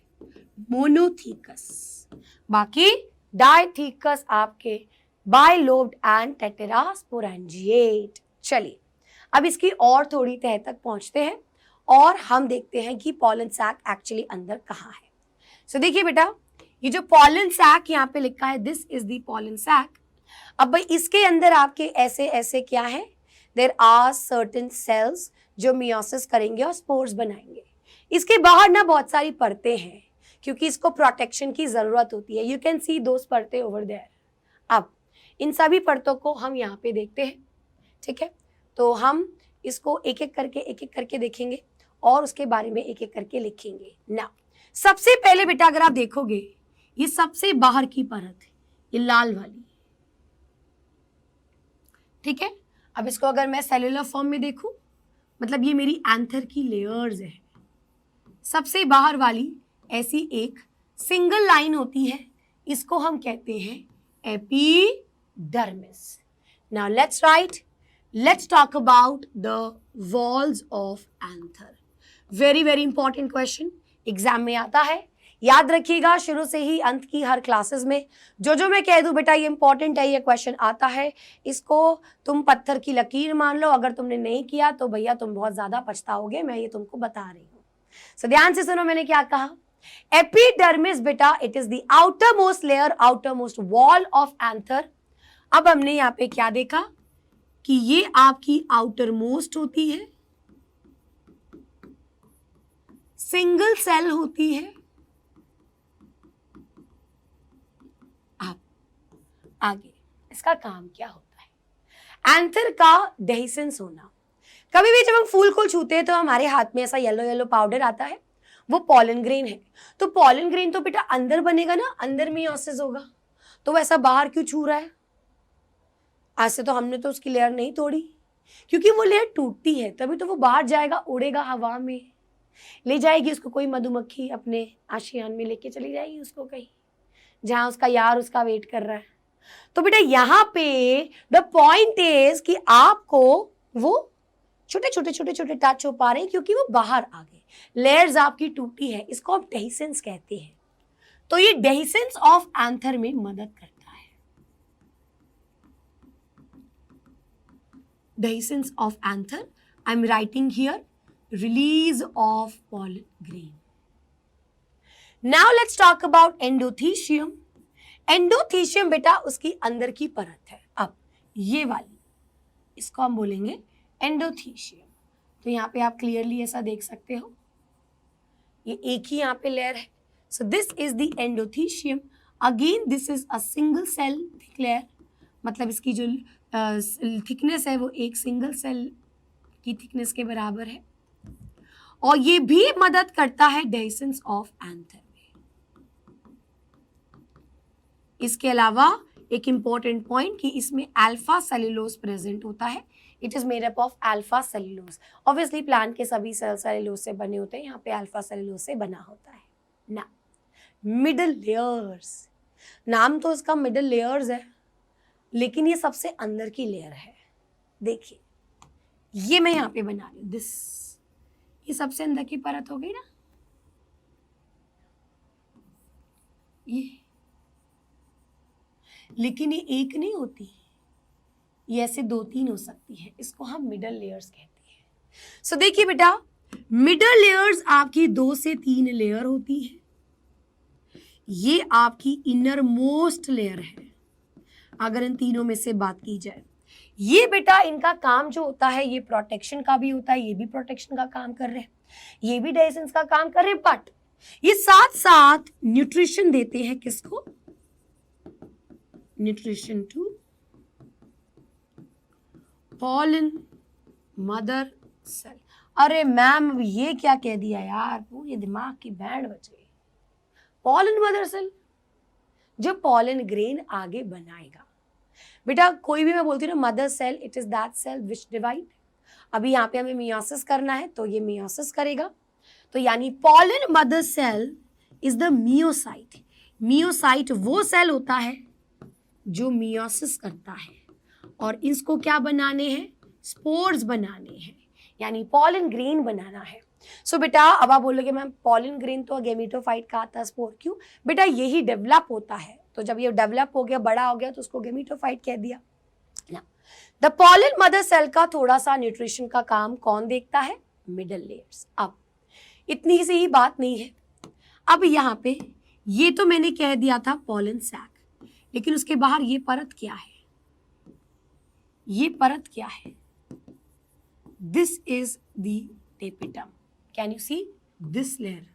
मोनोथीकस, बाकी डाइथिकस आपके बाइलोब्ड एंड टेट्रास्पोरेंजिएट। चलिए अब इसकी और थोड़ी तह तक पहुंचते हैं और हम देखते हैं कि पॉलन सैक एक्चुअली अंदर कहाँ है। सो देखिए बेटा, ये जो पॉलन सैक यहाँ पे लिखा है, this is the pollen sac. अब भाई इसके अंदर आपके ऐसे ऐसे क्या है, देयर आर सर्टेन सेल्स जो मियोसिस करेंगे और स्पोर्स बनाएंगे। इसके बाहर ना बहुत सारी परतें हैं क्योंकि इसको प्रोटेक्शन की जरूरत होती है। यू कैन सी दोस परतें ओवर देयर। अब इन सभी परतों को हम यहाँ पे देखते हैं, ठीक है। तो हम इसको एक एक करके देखेंगे और उसके बारे में एक एक करके लिखेंगे ना। सबसे पहले बेटा अगर आप देखोगे, ये सबसे बाहर की परत है, ये लाल वाली, ठीक है। अब इसको अगर मैं सेलुलर फॉर्म में देखूं, मतलब ये मेरी एंथर की लेयर्स है। सबसे बाहर वाली ऐसी एक सिंगल लाइन होती है, इसको हम कहते हैं epidermis. Now let's talk about the walls of anther. very very important question, exam में आता है। याद रखिएगा शुरू से ही अंत की हर क्लासेस में जो मैं कह दूं बेटा ये इंपॉर्टेंट है, ये क्वेश्चन आता है, इसको तुम पत्थर की लकीर मान लो। अगर तुमने नहीं किया तो भैया तुम बहुत ज्यादा पछताओगे, मैं ये तुमको बता रही हूँ। सो ध्यान से सुनो मैंने क्या कहा। एपिडर्मिस बेटा it is the outer most layer, outer most wall of anther. अब हमने यहाँ पे क्या देखा कि ये आपकी आउटर मोस्ट होती है, सिंगल सेल होती है। अब आगे इसका काम क्या होता है, एंथर का डेहिसेंस होना। कभी भी जब हम फूल को छूते हैं तो हमारे हाथ में ऐसा येलो येलो पाउडर आता है, वो पॉलन ग्रेन है। तो पॉलन ग्रेन तो बेटा अंदर बनेगा ना, अंदर मियोसिस होगा, तो वो ऐसा बाहर क्यों छू रहा है। आज से तो हमने तो उसकी लेयर नहीं तोड़ी, क्योंकि वो लेयर टूटती है तभी तो वो बाहर जाएगा, उड़ेगा हवा में, ले जाएगी उसको कोई मधुमक्खी अपने आशियान में लेके चली जाएगी उसको कहीं जहां उसका यार उसका वेट कर रहा है। तो बेटा यहाँ पे द पॉइंट इज कि आपको वो छोटे छोटे टच हो पा रहे हैं क्योंकि वो बाहर आ गए, लेयर्स आपकी टूटी है, इसको आप डेहिसेंस कहते हैं। तो ये डेहिसेंस ऑफ एंथर में मदद करता है। Dehiscence of anther, I'm writing here release of pollen grain. Now let's talk about endothecium. Endothecium बेटा उसकी अंदर की परत है। अब ये वाली, इसको हम बोलेंगे एंडोथीशियम। तो यहाँ पे आप क्लियरली ऐसा देख सकते हो, ये एक ही यहाँ पे लेयर है। So this is the endothecium. Again this is a single cell thick layer, मतलब इसकी जो थिकनेस है वो एक सिंगल सेल की थिकनेस के बराबर है और ये भी मदद करता है डेहिसेंस ऑफ एंथर में। इसके अलावा एक इंपॉर्टेंट पॉइंट कि इसमें अल्फा सेल्यूलोज प्रेजेंट होता है। It is made up of alpha cellulose. Obviously plant के सभी सेल सेल्यूलोज से बने होते हैं, यहाँ पे अल्फा सेल्यूलोज से बना होता है ना। मिडल लेयर्स, नाम तो इसका मिडल लेयर्स है लेकिन ये सबसे अंदर की लेयर है। देखिए ये मैं यहाँ पे बना रही हूँ, दिस, ये सबसे अंदर की परत हो गई ना। ये लेकिन ये एक नहीं होती, ये ऐसे दो तीन हो सकती है, इसको हम मिडल लेयर्स कहते हैं। सो देखिए बेटा, मिडल लेयर्स आपकी 2 से 3 लेयर होती है। ये आपकी इनर मोस्ट लेयर है अगर इन तीनों में से बात की जाए। ये बेटा इनका काम जो होता है ये प्रोटेक्शन का भी होता है, ये भी प्रोटेक्शन का काम कर रहे हैं, ये भी डेहिसेंस का काम कर रहे हैं, बट ये साथ साथ न्यूट्रिशन देते हैं किसको, nutrition to pollen mother cell. अरे मैम ये क्या कह दिया यार, पूरे दिमाग की बैंड बज गई। पॉलन मदर सेल जो पॉलन ग्रेन आगे बनाएगा, बेटा कोई भी मैं बोलती हूँ ना mother cell, it is that cell which divide. अभी यहाँ पे हमें मियोसिस करना है तो ये मियोसिस करेगा, तो यानी pollen mother cell is the meiocyte. Meiocyte वो सेल होता है जो मियोसिस करता है, और इसको क्या बनाने हैं, स्पोर्स बनाने हैं, यानी पॉलन ग्रेन बनाना है। सो बेटा अब आप बोलोगे मैम पॉलन ग्रेन तो गेमेटोफाइट का आता है, स्पोर क्यों? बेटा यही डेवलप होता है, तो जब ये डेवलप हो गया, बड़ा हो गया, तो उसको गेमेटोफाइट कह दिया ना। द पॉलन मदर सेल का थोड़ा सा न्यूट्रिशन का काम कौन देखता है? Middle layers. अब इतनी सी ही बात नहीं है, अब यहाँ पे ये तो मैंने कह दिया था पॉलन सैक, लेकिन उसके बाहर ये परत क्या है? ये परत क्या है? This is the tapetum. Can you see this layer?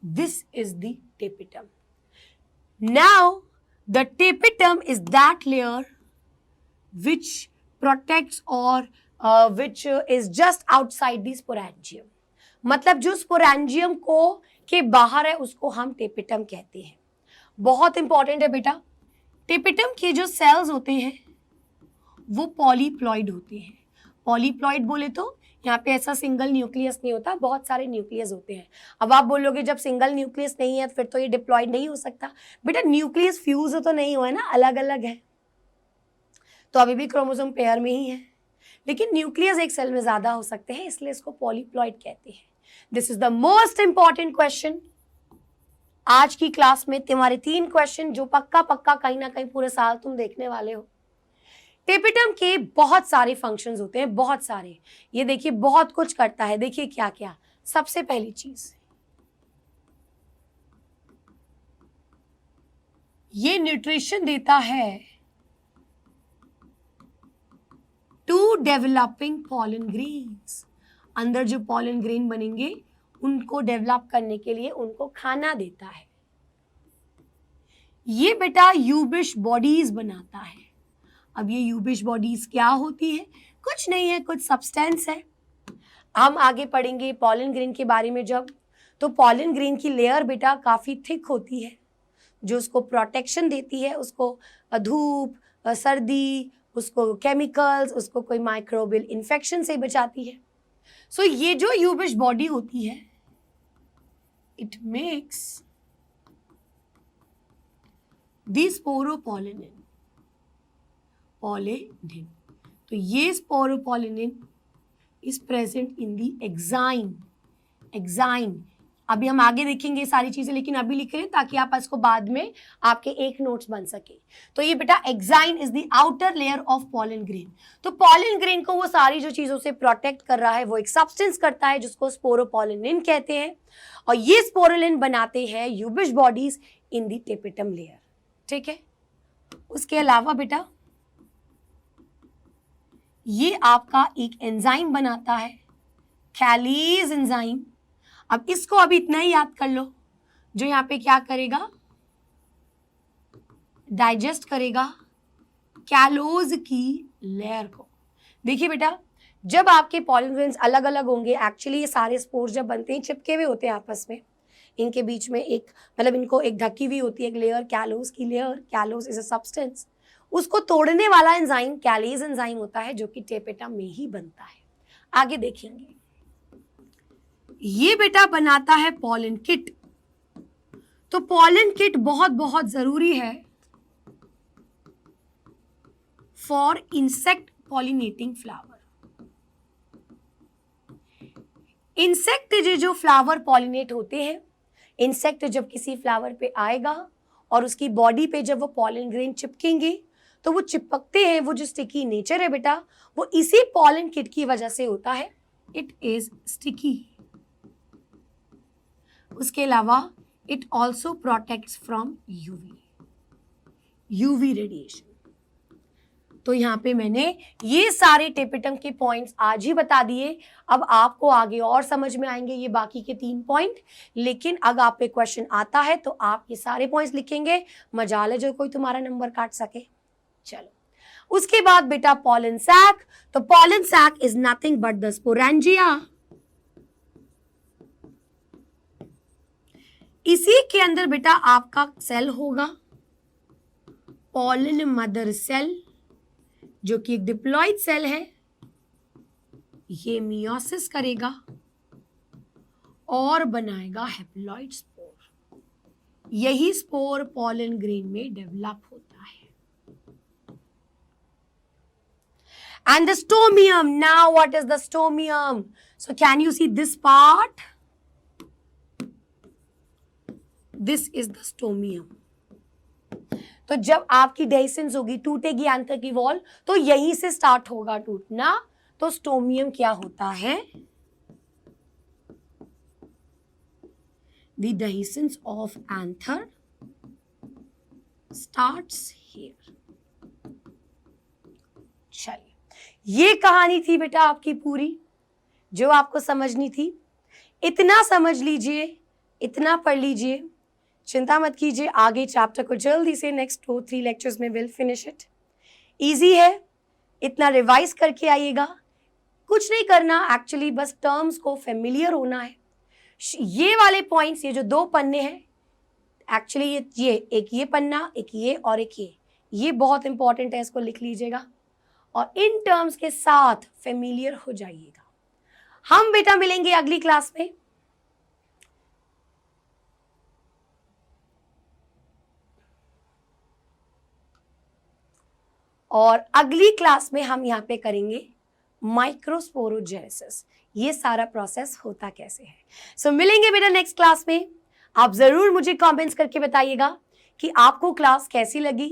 This is the tapetum. Now the tapetum is that layer which protects or which is just outside the sporangium। मतलब जो स्पोरेंजियम को के बाहर है उसको हम टेपिटम कहते हैं। बहुत इंपॉर्टेंट है बेटा, टेपिटम के जो सेल्स होते हैं वो पॉलीप्लॉइड होते हैं। पॉलीप्लॉइड बोले तो यहाँ पे ऐसा सिंगल न्यूक्लियस नहीं होता, बहुत सारे न्यूक्लियस होते हैं। अब आप बोलोगे जब सिंगल न्यूक्लियस नहीं है फिर तो ये डिप्लॉइड नहीं हो सकता। बेटा न्यूक्लियस फ्यूज तो नहीं हुआ है ना, अलग अलग है, तो अभी भी क्रोमोसोम पेयर में ही है, लेकिन न्यूक्लियस एक सेल में ज्यादा हो सकते हैं, इसलिए इसको पॉलीप्लॉइड कहते हैं। This is the most important question आज की क्लास में। तुम्हारे 3 क्वेश्चन जो पक्का पक्का कहीं ना कहीं पूरे साल तुम देखने वाले हो। टेपिटम के बहुत सारे फंक्शंस होते हैं, बहुत सारे। ये देखिए बहुत कुछ करता है, देखिए क्या क्या। सबसे पहली चीज, ये न्यूट्रिशन देता है टू डेवलपिंग पॉलन ग्रेन्स। अंदर जो पॉलन ग्रेन बनेंगे उनको डेवलप करने के लिए उनको खाना देता है। ये बेटा यूबिश बॉडीज बनाता है। अब ये यूबिश बॉडीज क्या होती है? कुछ नहीं है, कुछ सब्सटेंस है। हम आगे पढ़ेंगे पॉलन ग्रेन के बारे में जब, तो पॉलन ग्रेन की लेयर बेटा काफी थिक होती है जो उसको प्रोटेक्शन देती है, उसको धूप, सर्दी, उसको केमिकल्स, उसको कोई माइक्रोबियल इन्फेक्शन से बचाती है। सो ये जो यूबिश बॉडी होती है इट मेक्स दी स्पोरोपोलिनिन। पॉलिनिन, तो ये sporopollenin is present in the exine. Exine अभी हम आगे देखेंगे सारी चीजें, लेकिन अभी लिख रहे हैं ताकि आप इसको बाद में आपके एक नोट्स बन सके। तो ये बेटा exine is the outer layer of pollen grain. तो पॉलन ग्रेन को वो सारी जो चीजों से प्रोटेक्ट कर रहा है वो एक सब्सटेंस करता है जिसको स्पोरोपोलिनिन कहते हैं, और ये स्पोरुलिन बनाते हैं Ubisch bodies in the tapetum layer. ठीक है, उसके अलावा बेटा ये आपका एक एंजाइम बनाता है, कैलीज एंजाइम। अब इसको अभी इतना ही याद कर लो, जो यहाँ पे क्या करेगा, डाइजेस्ट करेगा कैलोज की लेयर को। देखिए बेटा जब आपके पॉलन ग्रेन्स अलग अलग होंगे, एक्चुअली ये सारे स्पोर्स जब बनते हैं चिपके हुए होते हैं आपस में, इनके बीच में एक मतलब इनको एक ढकी हुई होती है एक लेयर, कैलोज की layer. Callose is a substance, उसको तोड़ने वाला एंजाइम कैलीज एंजाइम होता है जो कि टेपिटम में ही बनता है। आगे देखेंगे, ये बेटा बनाता है पॉलन किट। तो पॉलन किट बहुत बहुत जरूरी है for insect pollinating flower. Insect जो फ्लावर पॉलिनेट होते हैं, इंसेक्ट जब किसी फ्लावर पे आएगा और उसकी बॉडी पे जब वो पॉलन ग्रेन चिपकेंगे तो वो चिपकते हैं, वो जो स्टिकी नेचर है बेटा वो इसी पॉलन किट की वजह से होता है, इट इज स्टिकी। उसके अलावा it also protects from UV radiation. तो यहाँ पे मैंने ये सारे टेपिटम के पॉइंट्स आज ही बता दिए। अब आपको आगे और समझ में आएंगे ये बाकी के 3 पॉइंट, लेकिन अगर आप पे क्वेश्चन आता है तो आप ये सारे पॉइंट्स लिखेंगे, मजाल है जो कोई तुम्हारा नंबर काट सके। चलो उसके बाद बेटा पॉलन सैक। तो pollen sac is nothing but the sporangia. इसी के अंदर बेटा आपका सेल होगा, पॉलन मदर सेल, जो कि एक डिप्लॉइड सेल है। ये मियोसिस करेगा और बनाएगा हैप्लॉइड स्पोर। यही स्पोर पॉलन ग्रेन में डेवलप होता है। And the stomium, now what is the stomium? So can you see this part? This is the stomium. तो जब आपकी डेhiscence होगी, टूटेगी एंथर की वॉल, तो यहीं से स्टार्ट होगा टूटना। तो स्टोमियम क्या होता है? The dehiscence of anther starts here. चलिए, ये कहानी थी बेटा आपकी पूरी, जो आपको समझनी थी। इतना समझ लीजिए, इतना पढ़ लीजिए, चिंता मत कीजिए, आगे चैप्टर को जल्दी से नेक्स्ट 2-3 लेक्चर्स में विल फिनिश इट। इजी है, इतना रिवाइज करके आइएगा। कुछ नहीं करना एक्चुअली, बस टर्म्स को फेमिलियर होना है। ये वाले पॉइंट्स, ये जो 2 पन्ने हैं, एक्चुअली ये एक ये पन्ना, एक ये और एक ये बहुत इंपॉर्टेंट है, इसको लिख लीजिएगा और इन टर्म्स के साथ फेमिलियर हो जाइएगा। हम बेटा मिलेंगे अगली क्लास में। और अगली क्लास में हम यहाँ पे करेंगे माइक्रोस्पोरोजेनेसिस, ये सारा प्रोसेस होता कैसे है। सो मिलेंगे बेटा नेक्स्ट क्लास में। आप जरूर मुझे कमेंट्स करके बताइएगा कि आपको क्लास कैसी लगी।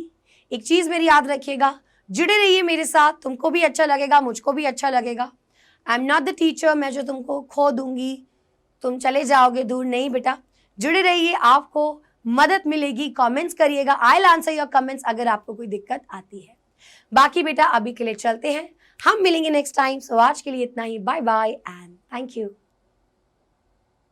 एक चीज मेरी याद रखिएगा, जुड़े रहिए मेरे साथ, तुमको भी अच्छा लगेगा, मुझको भी अच्छा लगेगा। I am not the teacher, मैं जो तुमको खो दूंगी, तुम चले जाओगे दूर, नहीं बेटा, जुड़े रहिए, आपको मदद मिलेगी। कमेंट्स करिएगा, I will answer your comments अगर आपको कोई दिक्कत आती है। बाकी बेटा अभी के लिए चलते हैं, हम मिलेंगे नेक्स्ट टाइम। सो आज के लिए इतना ही, bye bye and thank you.